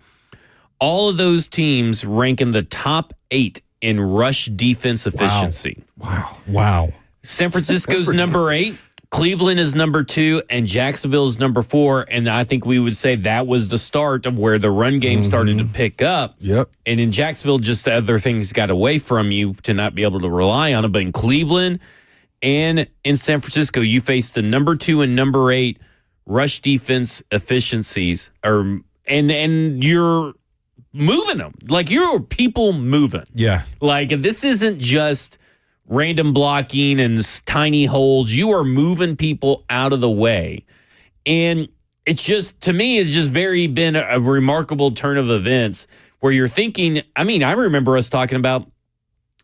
All of those teams rank in the top 8 in rush defense efficiency. Wow. San Francisco's number 8, Cleveland is number 2, and Jacksonville is number 4. And I think we would say that was the start of where the run game started to pick up. Yep. And in Jacksonville, just other things got away from you to not be able to rely on it. But in Cleveland and in San Francisco, you faced the number 2 and number 8 rush defense efficiencies, and you're moving them. Like, you're people moving. Yeah. Like, this isn't just random blocking and tiny holds. You are moving people out of the way. And it's just, to me, it's just been a remarkable turn of events where you're thinking, I remember us talking about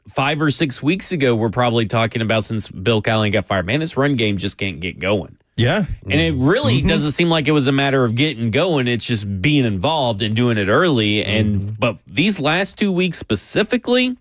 5 or 6 weeks ago, we're probably talking about, since Bill Callahan got fired, man, this run game just can't get going. Yeah. And it really doesn't seem like it was a matter of getting going. It's just being involved and doing it early. But these last 2 weeks specifically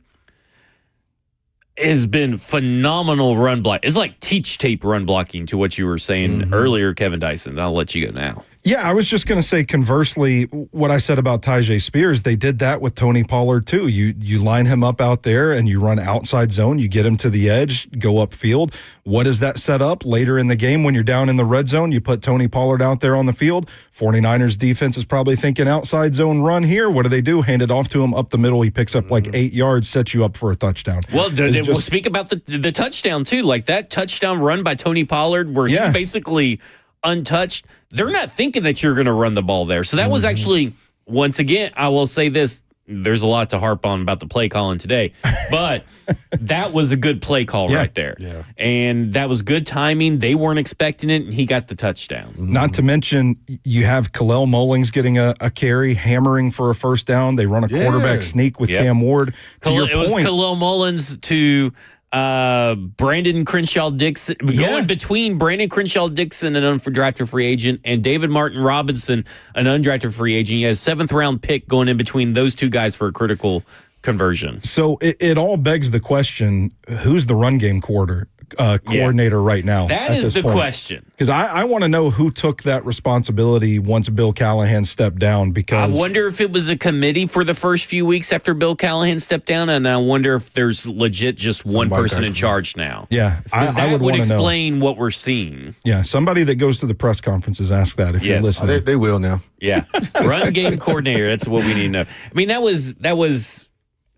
has been phenomenal run block. It's like teach tape run blocking, to what you were saying earlier, Kevin Dyson. I'll let you go now. Yeah, I was just going to say, conversely, what I said about Tyjae Spears, they did that with Tony Pollard too. You line him up out there and you run outside zone, you get him to the edge, go upfield. What does that set up? Later in the game, when you're down in the red zone, you put Tony Pollard out there on the field. 49ers defense is probably thinking outside zone run here. What do? Hand it off to him up the middle. He picks up like 8 yards, sets you up for a touchdown. Well, we'll speak about the touchdown too. Like that touchdown run by Tony Pollard where he's basically untouched. They're not thinking that you're going to run the ball there. So that was actually, once again, I will say this, there's a lot to harp on about the play calling today, but that was a good play call right there. Yeah. And that was good timing. They weren't expecting it, and he got the touchdown. Not to mention, you have Khalil Mullings getting a carry, hammering for a first down. They run a quarterback sneak with Cam Ward. It was Khalil Mullings to Brandon Crenshaw Dixon, going between Brandon Crenshaw Dixon, an undrafted free agent, and David Martin Robinson, an undrafted free agent. He has 7th round pick going in between those two guys for a critical conversion. So it all begs the question: who's the run game coordinator right now? That is the question. Because I want to know who took that responsibility once Bill Callahan stepped down. Because I wonder if it was a committee for the first few weeks after Bill Callahan stepped down, and I wonder if there's legit just one person in charge now. Yeah, that would explain what we're seeing. Yeah, somebody that goes to the press conferences, ask that if you're listening. They will now. Yeah, run game coordinator. That's what we need to know. I mean, that was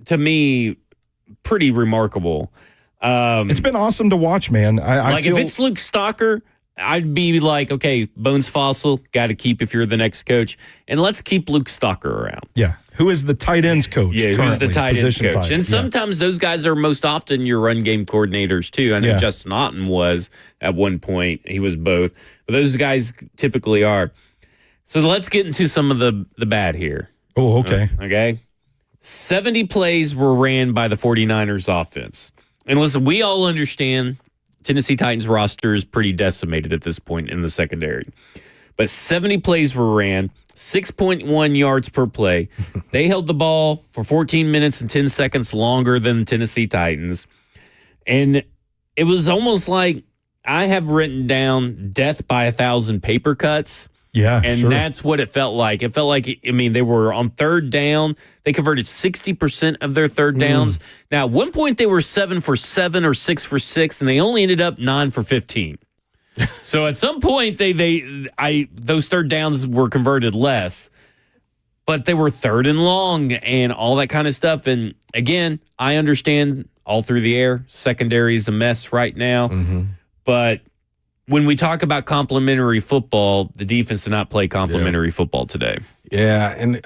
to me pretty remarkable. It's been awesome to watch, man. I feel if it's Luke Stalker, I'd be like, okay, Bones Fossil, got to keep if you're the next coach, and let's keep Luke Stalker around. Yeah, who is the tight ends coach? Yeah, who's the tight ends coach? And sometimes those guys are most often your run game coordinators too. I know Justin Otten was at one point; he was both, but those guys typically are. So let's get into some of the bad here. Oh, okay. Okay. 70 plays were ran by the 49ers offense. And listen, we all understand Tennessee Titans roster is pretty decimated at this point in the secondary. But 70 plays were ran, 6.1 yards per play. They held the ball for 14 minutes and 10 seconds longer than the Tennessee Titans. And it was almost like I have written down death by 1,000 paper cuts. Yeah, and sure. That's what it felt like. It felt like, I mean, they were on third down. They converted 60% of their third downs. Now, at one point, they were 7 for 7 or 6 for 6, and they only ended up 9 for 15. So at some point, those third downs were converted less, but they were third and long and all that kind of stuff. And again, I understand all through the air, secondary is a mess right now, but when we talk about complimentary football, the defense did not play complimentary football today. Yeah, and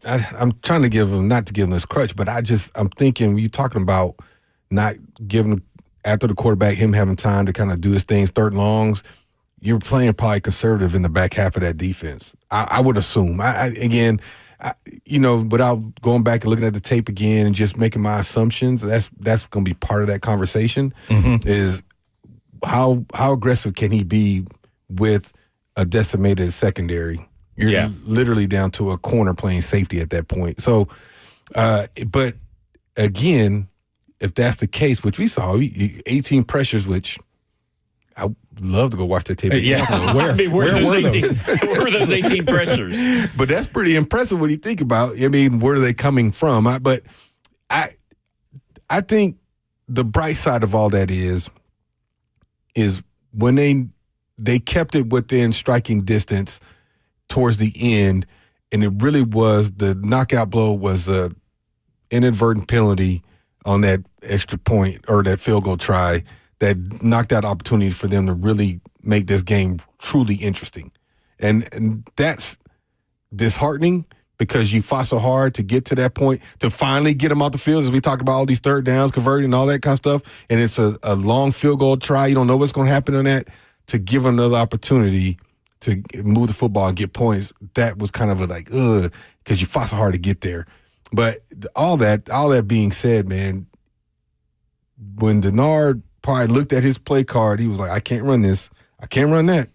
I'm trying to give them, not to give them this crutch, but I'm thinking you're talking about not giving, after the quarterback, him having time to kind of do his things, third and longs, you're playing probably conservative in the back half of that defense. I would assume. Without going back and looking at the tape again and just making my assumptions, that's going to be part of that conversation is how aggressive can he be with a decimated secondary? You're literally down to a corner playing safety at that point. So, but again, if that's the case, which we saw, 18 pressures, which I would love to go watch that tape. Where were those 18 pressures? But that's pretty impressive when you think about it. I mean, where are they coming from? But I think the bright side of all that is when they kept it within striking distance towards the end, and it really was, the knockout blow was a inadvertent penalty on that extra point or that field goal try that knocked out opportunity for them to really make this game truly interesting. And that's disheartening because you fought so hard to get to that point, to finally get them out the field, as we talked about all these third downs, converting and all that kind of stuff, and it's a long field goal try. You don't know what's going to happen on that. To give them another opportunity to move the football and get points, that was kind of because you fought so hard to get there. But all that being said, man, when Denard probably looked at his play card, he was like, I can't run this. I can't run that.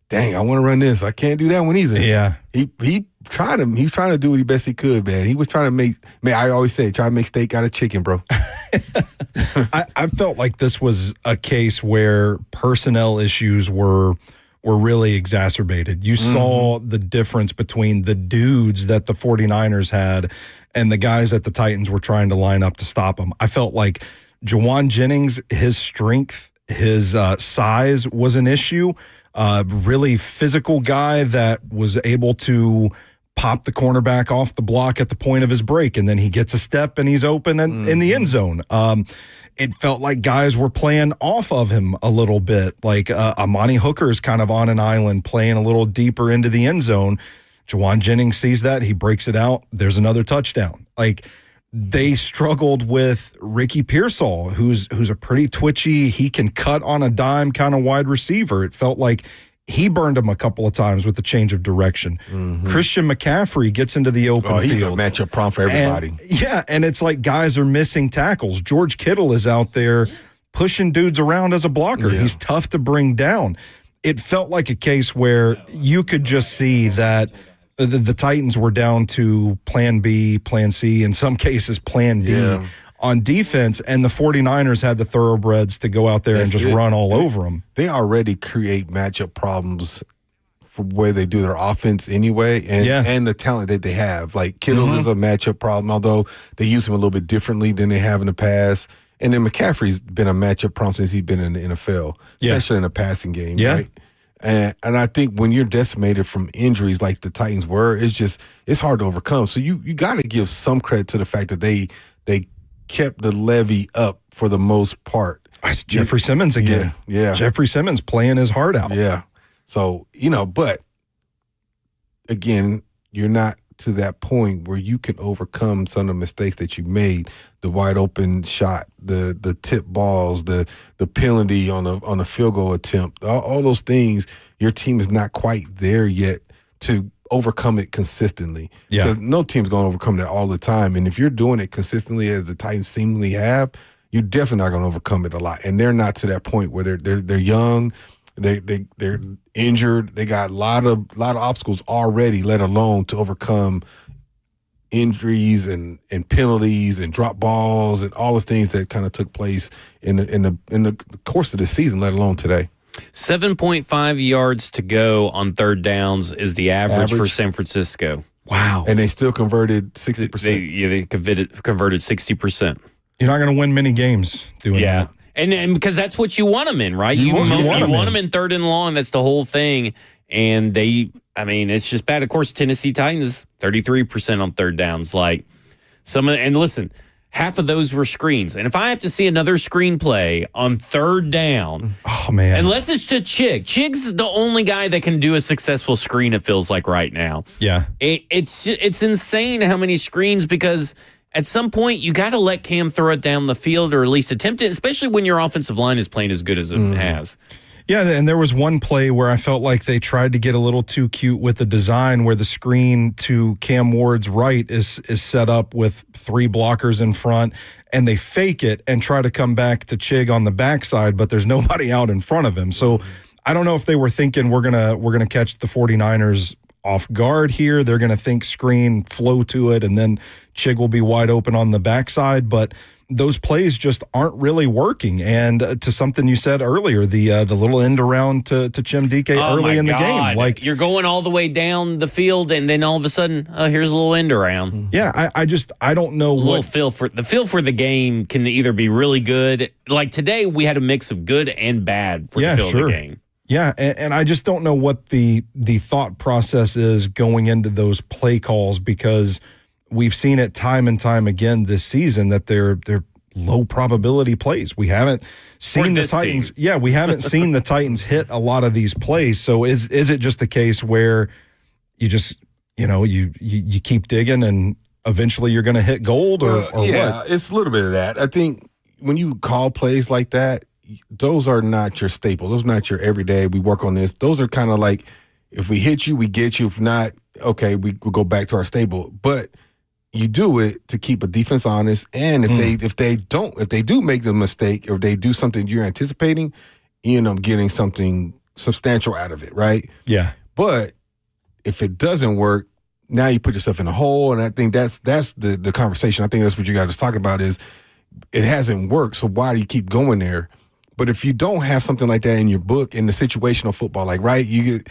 Dang, I want to run this. I can't do that one either. Yeah. He tried him. He was trying to do what he best he could, man. He was trying to make, I always say, try to make steak out of chicken, bro. I felt like this was a case where personnel issues were really exacerbated. You saw the difference between the dudes that the 49ers had and the guys that the Titans were trying to line up to stop them. I felt like Juwan Jennings, his strength, his size was an issue. Really physical guy that was able to pop the cornerback off the block at the point of his break, and then he gets a step and he's open in the end zone. It felt like guys were playing off of him a little bit, like Amani Hooker is kind of on an island playing a little deeper into the end zone. Juwan Jennings sees that, he breaks it out, there's another touchdown. Like, they struggled with Ricky Pearsall, who's a pretty twitchy, he can cut on a dime kind of wide receiver. It felt like he burned him a couple of times with the change of direction. Christian McCaffrey gets into the open field. He's a matchup problem for everybody. And it's like guys are missing tackles. George Kittle is out there pushing dudes around as a blocker. Yeah. He's tough to bring down. It felt like a case where you could just see that the Titans were down to plan B, plan C, in some cases plan D on defense, and the 49ers had the thoroughbreds to go out there and just run all over them. They already create matchup problems for the way they do their offense anyway, and the talent that they have. Like, Kittle's is a matchup problem, although they use him a little bit differently than they have in the past. And then McCaffrey's been a matchup problem since he's been in the NFL, especially in the passing game, right? And I think when you're decimated from injuries like the Titans were, it's hard to overcome. So you got to give some credit to the fact that they kept the levy up for the most part. That's Jeffrey Simmons again. Yeah. Jeffrey Simmons playing his heart out. Yeah. So, but again, you're not to that point where you can overcome some of the mistakes that you made, the wide open shot, the tip balls, the penalty on a field goal attempt, all those things. Your team is not quite there yet to overcome it consistently. Yeah. Because no team's going to overcome that all the time. And if you're doing it consistently as the Titans seemingly have, you're definitely not going to overcome it a lot. And they're not to that point where they're young, they're injured, they got a lot of obstacles already, let alone to overcome injuries and penalties and drop balls and all the things that kind of took place in the course of the season, let alone today. 7.5 yards to go on third downs is the average for San Francisco. Wow. And they still converted 60%. They converted 60%. You're not going to win many games doing that. And because that's what you want them in, right? You want them in third and long. That's the whole thing. And it's just bad. Of course, Tennessee Titans, 33% on third downs. Like and listen, half of those were screens. And if I have to see another screenplay on third down, oh man, unless it's to Chig. Chig's the only guy that can do a successful screen, it feels like right now. Yeah. It's insane how many screens, because at some point you got to let Cam throw it down the field, or at least attempt it, especially when your offensive line is playing as good as it has. Yeah, and there was one play where I felt like they tried to get a little too cute with the design, where the screen to Cam Ward's right is set up with 3 blockers in front, and they fake it and try to come back to Chig on the backside, but there's nobody out in front of him. So I don't know if they were thinking we're gonna catch the 49ers off guard here. They're going to think screen, flow to it, and then Chig will be wide open on the backside. But those plays just aren't really working. And to something you said earlier, the little end around to Chim DK early in the game. Like, you're going all the way down the field, and then all of a sudden, here's a little end around. Yeah, I don't know what feel for the game can either be really good. Like today, we had a mix of good and bad for the feel of the game. Yeah, and I just don't know what the thought process is going into those play calls, because we've seen it time and time again this season that they're low probability plays. We haven't seen the Titans. Team. Yeah, we haven't seen the Titans hit a lot of these plays. So is it just a case where you just you keep digging and eventually you're going to hit gold, or what? It's a little bit of that. I think when you call plays like that, those are not your staple. Those are not your everyday, we work on this. Those are kind of like, if we hit you, we get you. If not, okay, we'll go back to our stable. But you do it to keep a defense honest. And if they do make the mistake, or they do something you're anticipating, you end up getting something substantial out of it, right? Yeah. But if it doesn't work, now you put yourself in a hole. And I think that's the conversation. I think that's what you guys are talking about, is it hasn't worked. So why do you keep going there? But if you don't have something like that in your book, in the situational football, like, right, you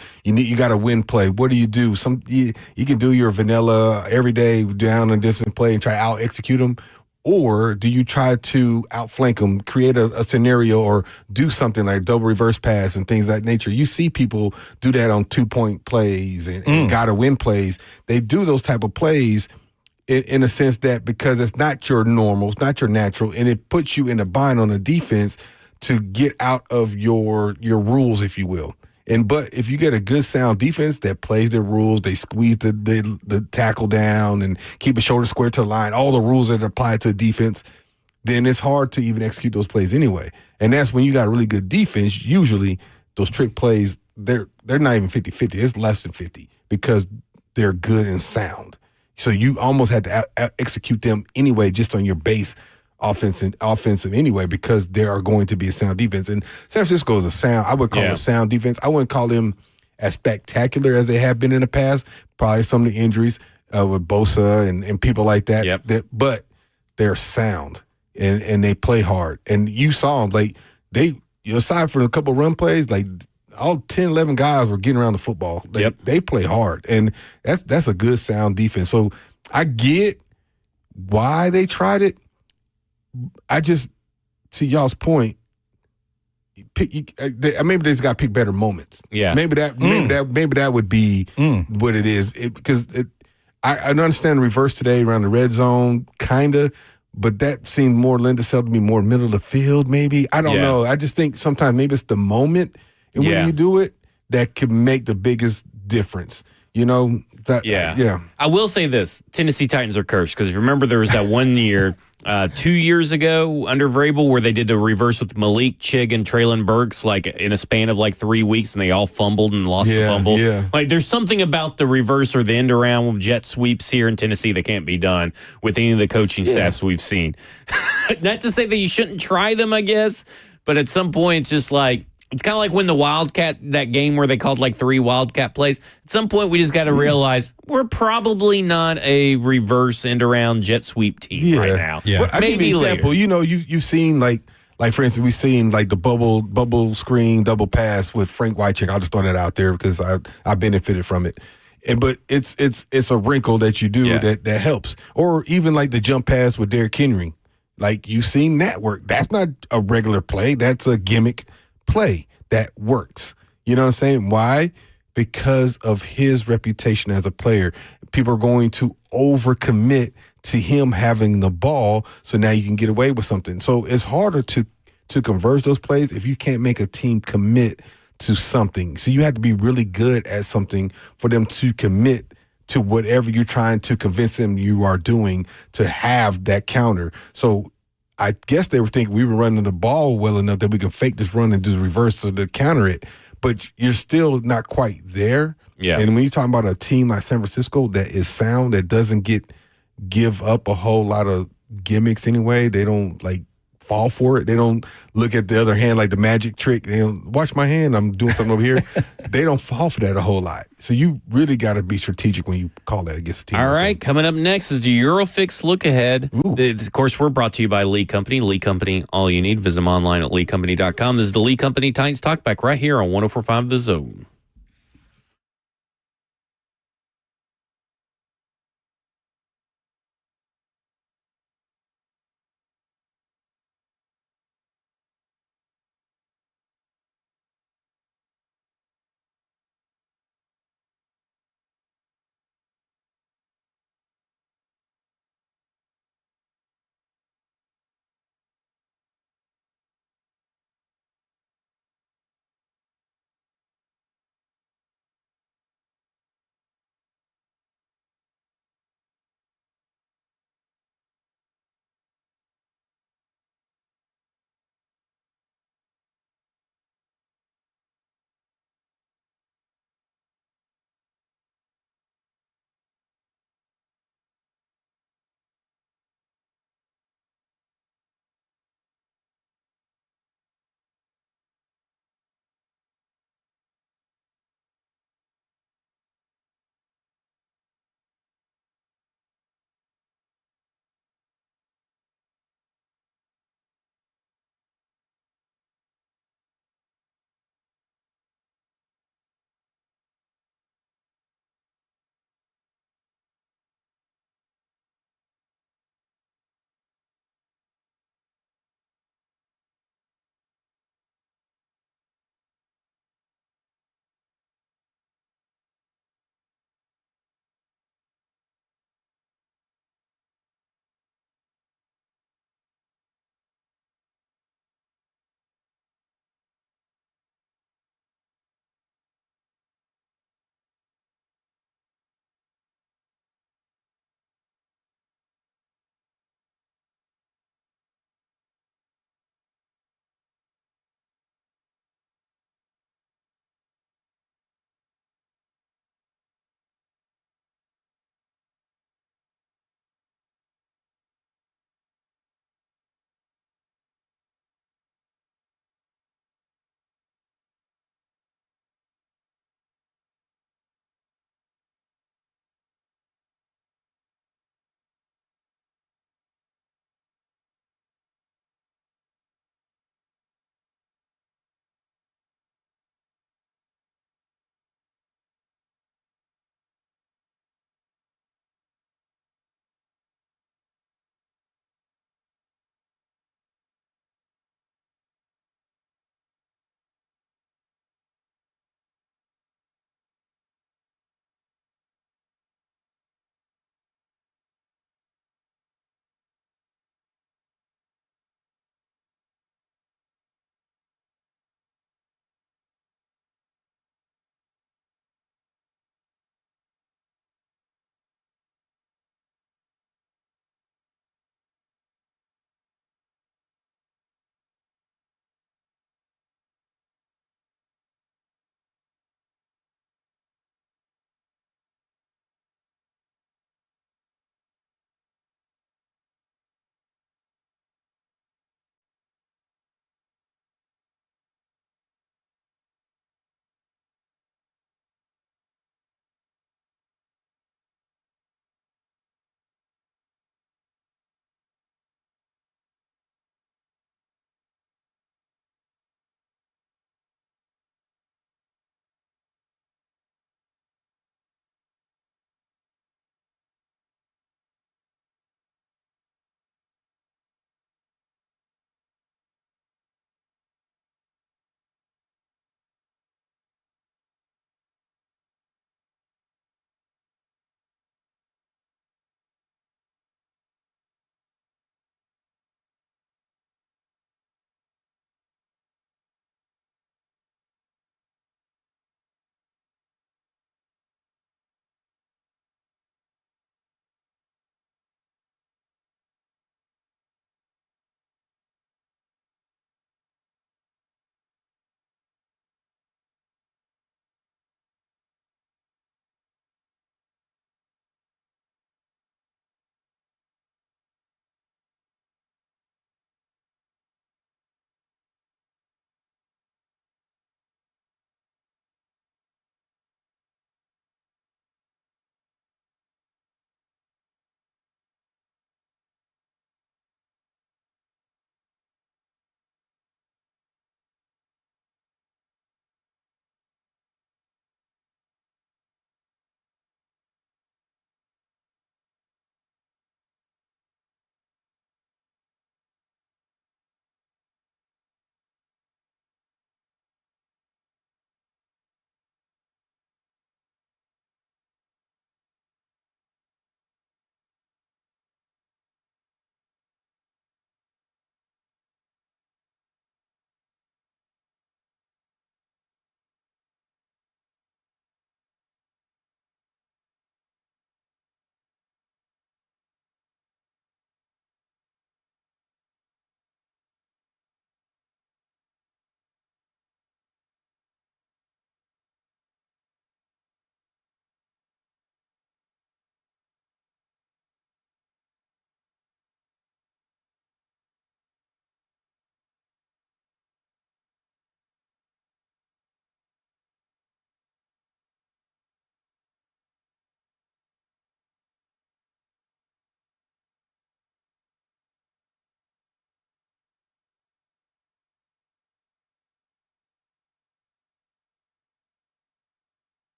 got a win play. What do? You can do your vanilla everyday down and distance play and try to out execute them, or do you try to outflank them, create a scenario, or do something like double reverse pass and things of that nature? You see people do that on 2-point plays and got to win plays. They do those type of plays in a sense that, because it's not your normal, it's not your natural, and it puts you in a bind on a defense to get out of your rules, if you will. But if you get a good sound defense that plays their rules, they squeeze the tackle down and keep a shoulder square to the line, all the rules that apply to defense, then it's hard to even execute those plays anyway. And that's when you got a really good defense. Usually those trick plays, they're not even 50-50. It's less than 50, because they're good and sound. So you almost had to execute them anyway, just on your base offensive anyway, because there are going to be a sound defense. And San Francisco is I would call it a sound defense. I wouldn't call them as spectacular as they have been in the past. Probably some of the injuries with Bosa and people like that. Yep. But they're sound and they play hard. And you saw them, like, aside from a couple of run plays, like all 10, 11 guys were getting around the football. They play hard. And that's a good sound defense. So I get why they tried it. I just, to y'all's point, maybe they just got to pick better moments. Yeah, maybe that would be what it is. Because I understand the reverse today around the red zone, kinda, but that seemed more lend itself to be more middle of the field. Maybe, I don't know. I just think sometimes maybe it's the moment and when you do it that can make the biggest difference. You know. I will say this: Tennessee Titans are cursed, because remember there was that one year 2 years ago under Vrabel where they did the reverse with Malik, Chig, and Traylon Burks like in a span of like 3 weeks and they all fumbled and lost the fumble. Yeah. Like there's something about the reverse or the end around jet sweeps here in Tennessee that can't be done with any of the coaching staffs we've seen. Not to say that you shouldn't try them, I guess, but at some point it's just like, it's kind of like when the Wildcat, that game where they called like 3 Wildcat plays. At some point, we just got to realize we're probably not a reverse end around jet sweep team right now. Yeah. Well, I give Maybe you an example. later. You know, you've seen like for instance, we've seen like the bubble screen double pass with Frank Wycheck. I'll just throw that out there because I benefited from it. But it's a wrinkle that you do that helps. Or even like the jump pass with Derrick Henry. Like you've seen that work. That's not a regular play. That's a gimmick play that works. You know what I'm saying? Why? Because of his reputation as a player. People are going to overcommit to him having the ball, so now you can get away with something. So it's harder to converge those plays if you can't make a team commit to something. So you have to be really good at something for them to commit to whatever you're trying to convince them you are doing to have that counter. So I guess they were thinking we were running the ball well enough that we can fake this run and do the reverse to counter it. But you're still not quite there. Yeah. And when you're talking about a team like San Francisco that is sound, that doesn't give up a whole lot of gimmicks anyway, they don't like fall for it. They don't look at the other hand like the magic trick. They don't watch my hand, I'm doing something over here. They don't fall for that a whole lot. So you really got to be strategic when you call that against a team. All like right, that. coming up next is the Eurofix Look Ahead. Of course, we're brought to you by Lee Company. Lee Company, all you need. Visit them online at leecompany.com. This is the Lee Company Titans Talkback right here on 104.5 The Zone.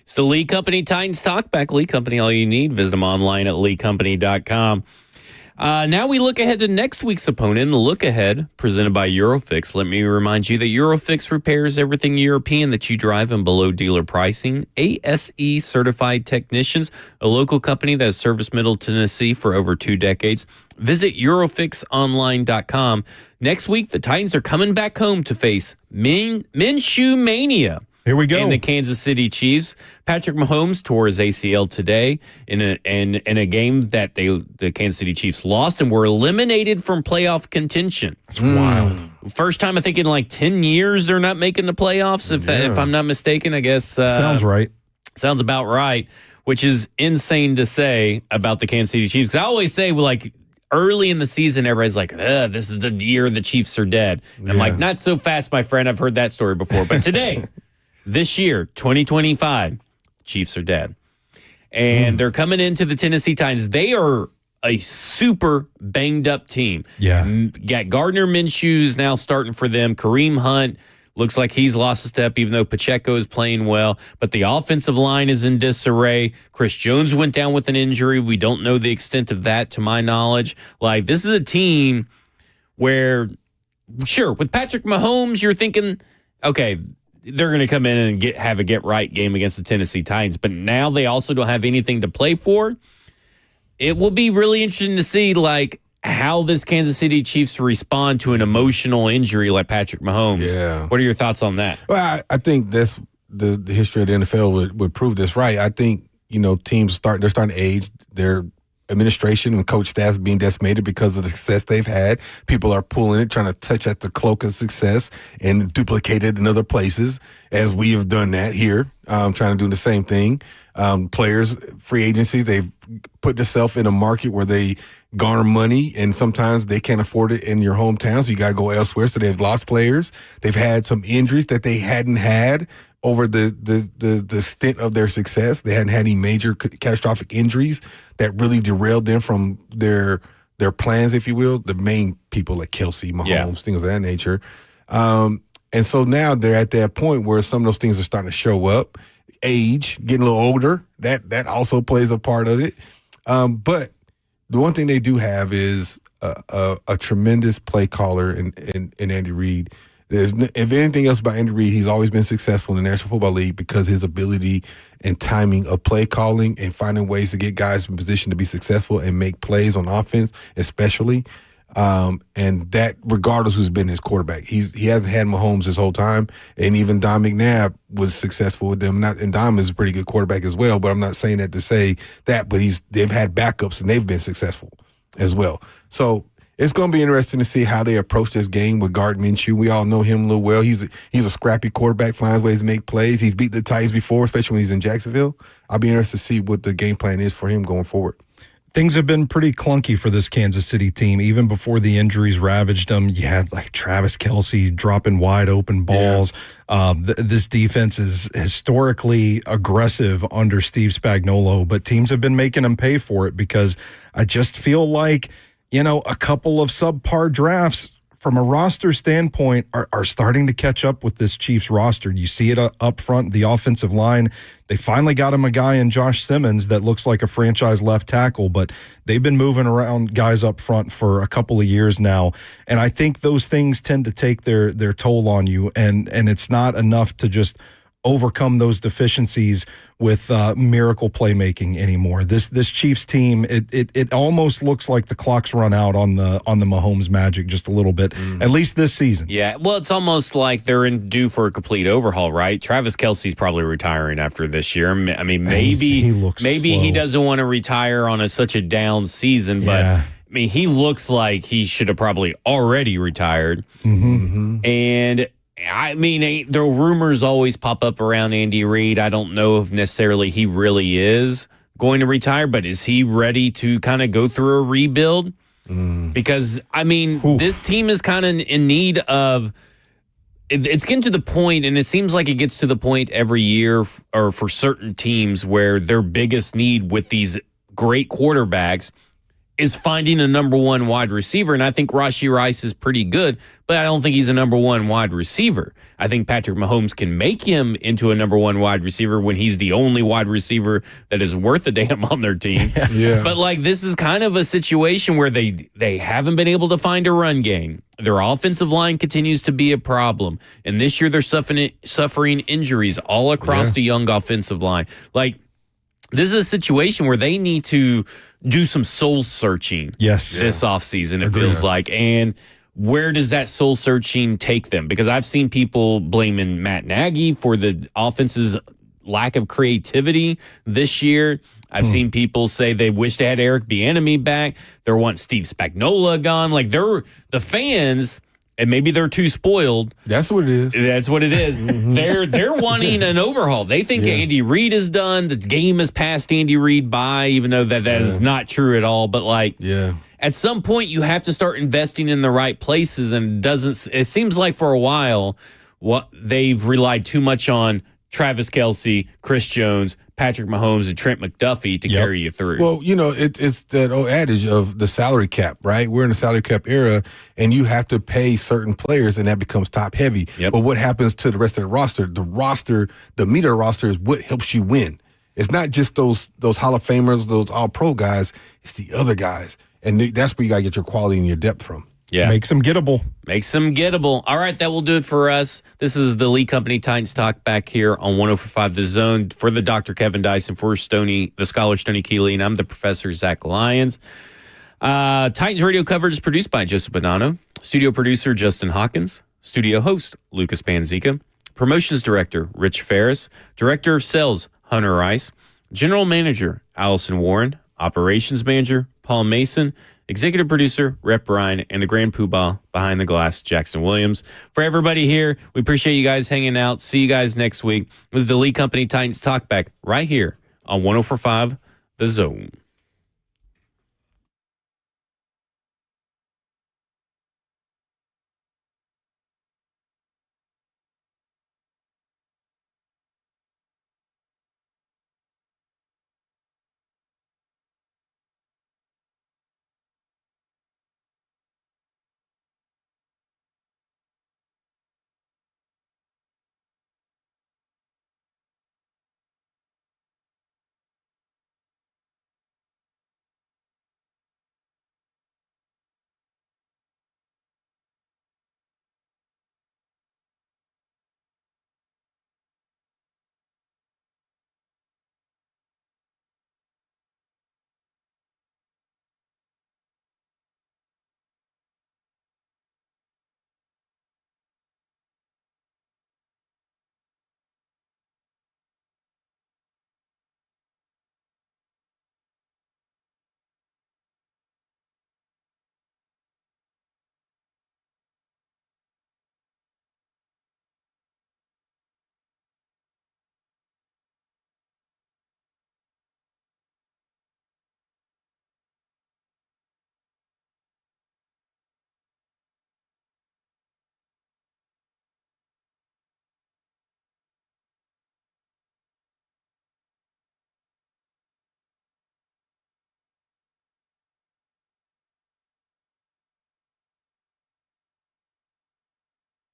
It's the Lee Company Titans Talkback. Lee Company, all you need. Visit them online at leecompany.com. Now we look ahead to next week's opponent. The look ahead presented by Eurofix. Let me remind you that Eurofix repairs everything European that you drive and below dealer pricing. ASE certified technicians, a local company that has serviced Middle Tennessee for over 2 decades. Visit EurofixOnline.com. Next week, the Titans are coming back home to face Minshew Mania. Here we go. And the Kansas City Chiefs. Patrick Mahomes tore his ACL today in a game that the Kansas City Chiefs lost and were eliminated from playoff contention. That's wild. First time I think in like 10 years they're not making the playoffs. If I'm not mistaken, I guess Sounds right. Sounds about right. Which is insane to say about the Kansas City Chiefs. I always say like early in the season, everybody's like, "This is the year the Chiefs are dead." And I'm like, not so fast, my friend. I've heard that story before, but today. This year, 2025, Chiefs are dead. And they're coming into the Tennessee Titans. They are a super banged up team. Yeah. Got Gardner Minshew's now starting for them. Kareem Hunt looks like he's lost a step, even though Pacheco is playing well. But the offensive line is in disarray. Chris Jones went down with an injury. We don't know the extent of that, to my knowledge. Like, this is a team where, sure, with Patrick Mahomes, you're thinking, okay, they're going to come in and have a get-right game against the Tennessee Titans. But now they also don't have anything to play for. It will be really interesting to see, like, how this Kansas City Chiefs respond to an emotional injury like Patrick Mahomes. Yeah. What are your thoughts on that? Well, I think that's the history of the NFL would prove this right. I think, teams they're starting to age. Their administration and coach staffs being decimated because of the success they've had. People are pulling it, trying to touch at the cloak of success and duplicate it in other places, as we have done that here, trying to do the same thing. Players, free agencies, they've put themselves in a market where they garner money, and sometimes they can't afford it in your hometown, so you got to go elsewhere. So they've lost players. They've had some injuries that they hadn't had over the stint of their success. They hadn't had any major catastrophic injuries that really derailed them from their plans, if you will. The main people like Kelsey, Mahomes, things of that nature. And so now they're at that point where some of those things are starting to show up. Age, getting a little older, that also plays a part of it. But the one thing they do have is a tremendous play caller in Andy Reid. If anything else about Andy Reid, he's always been successful in the National Football League because his ability and timing of play calling and finding ways to get guys in position to be successful and make plays on offense, especially. And that, regardless who's been his quarterback, he hasn't had Mahomes this whole time, and even Don McNabb was successful with them. And Don is a pretty good quarterback as well, but I'm not saying that to say that. But they've had backups and they've been successful as well. So it's going to be interesting to see how they approach this game with Gardner Minshew. We all know him a little well. He's a scrappy quarterback, finds ways to make plays. He's beat the Titans before, especially when he's in Jacksonville. I'll be interested to see what the game plan is for him going forward. Things have been pretty clunky for this Kansas City team. Even before the injuries ravaged them, you had like Travis Kelce dropping wide open balls. Yeah. This defense is historically aggressive under Steve Spagnuolo, but teams have been making them pay for it because I just feel like, a couple of subpar drafts from a roster standpoint are starting to catch up with this Chiefs roster. You see it up front, the offensive line. They finally got him a guy in Josh Simmons that looks like a franchise left tackle, but they've been moving around guys up front for a couple of years now. And I think those things tend to take their toll on you, and it's not enough to just overcome those deficiencies with miracle playmaking anymore. This Chiefs team, it almost looks like the clock's run out on the Mahomes magic just a little bit, at least this season. Yeah, well, it's almost like they're due for a complete overhaul, right? Travis Kelce's probably retiring after this year. I mean, maybe he doesn't want to retire on such a down season, but I mean, he looks like he should have probably already retired. And I mean, the rumors always pop up around Andy Reid. I don't know if necessarily he really is going to retire, but is he ready to kind of go through a rebuild? Because, I mean, this team is kind of in need of – it's getting to the point, and it seems like it gets to the point every year or for certain teams where their biggest need with these great quarterbacks is finding a number one wide receiver. And I think Rashee Rice is pretty good, but I don't think he's a number one wide receiver. I think Patrick Mahomes can make him into a number one wide receiver when he's the only wide receiver that is worth a damn on their team. Yeah. But like, this is kind of a situation where they haven't been able to find a run game. Their offensive line continues to be a problem. And this year they're suffering injuries all across the young offensive line. Like, this is a situation where they need to do some soul searching this offseason, it feels like. And where does that soul searching take them? Because I've seen people blaming Matt Nagy for the offense's lack of creativity this year. I've seen people say they wish they had Eric Bieniemy back. They want Steve Spagnuolo gone. Like, they're the fans, and maybe they're too spoiled. That's what it is. That's what it is. They're wanting an overhaul. They think Andy Reid is done. The game has passed Andy Reid by, even though that is not true at all. But like, at some point, you have to start investing in the right places. And it seems like for a while, they've relied too much on Travis Kelce, Chris Jones, Patrick Mahomes, and Trent McDuffie to carry you through. Well, it's that old adage of the salary cap, right? We're in a salary cap era, and you have to pay certain players, and that becomes top heavy. But what happens to the rest of the roster? The meat of the roster is what helps you win. It's not just those Hall of Famers, those all-pro guys. It's the other guys, and that's where you got to get your quality and your depth from. Yeah. Makes them gettable. Makes them gettable. All right, that will do it for us. This is the Lee Company Titans Talk back here on 104.5 The Zone. For the Dr. Kevin Dyson, for the scholar Stoney Keeley, and I'm the Professor Zach Lyons. Titans radio coverage is produced by Joseph Bonanno. Studio producer Justin Hawkins. Studio host Lucas Panzica. Promotions director Rich Ferris. Director of sales Hunter Rice. General manager Allison Warren. Operations manager Paul Mason. Executive producer, Rep Ryan, and the Grand Poobah behind the glass, Jackson Williams. For everybody here, we appreciate you guys hanging out. See you guys next week. It was the Lee Company Titans Talkback right here on 104.5 The Zone.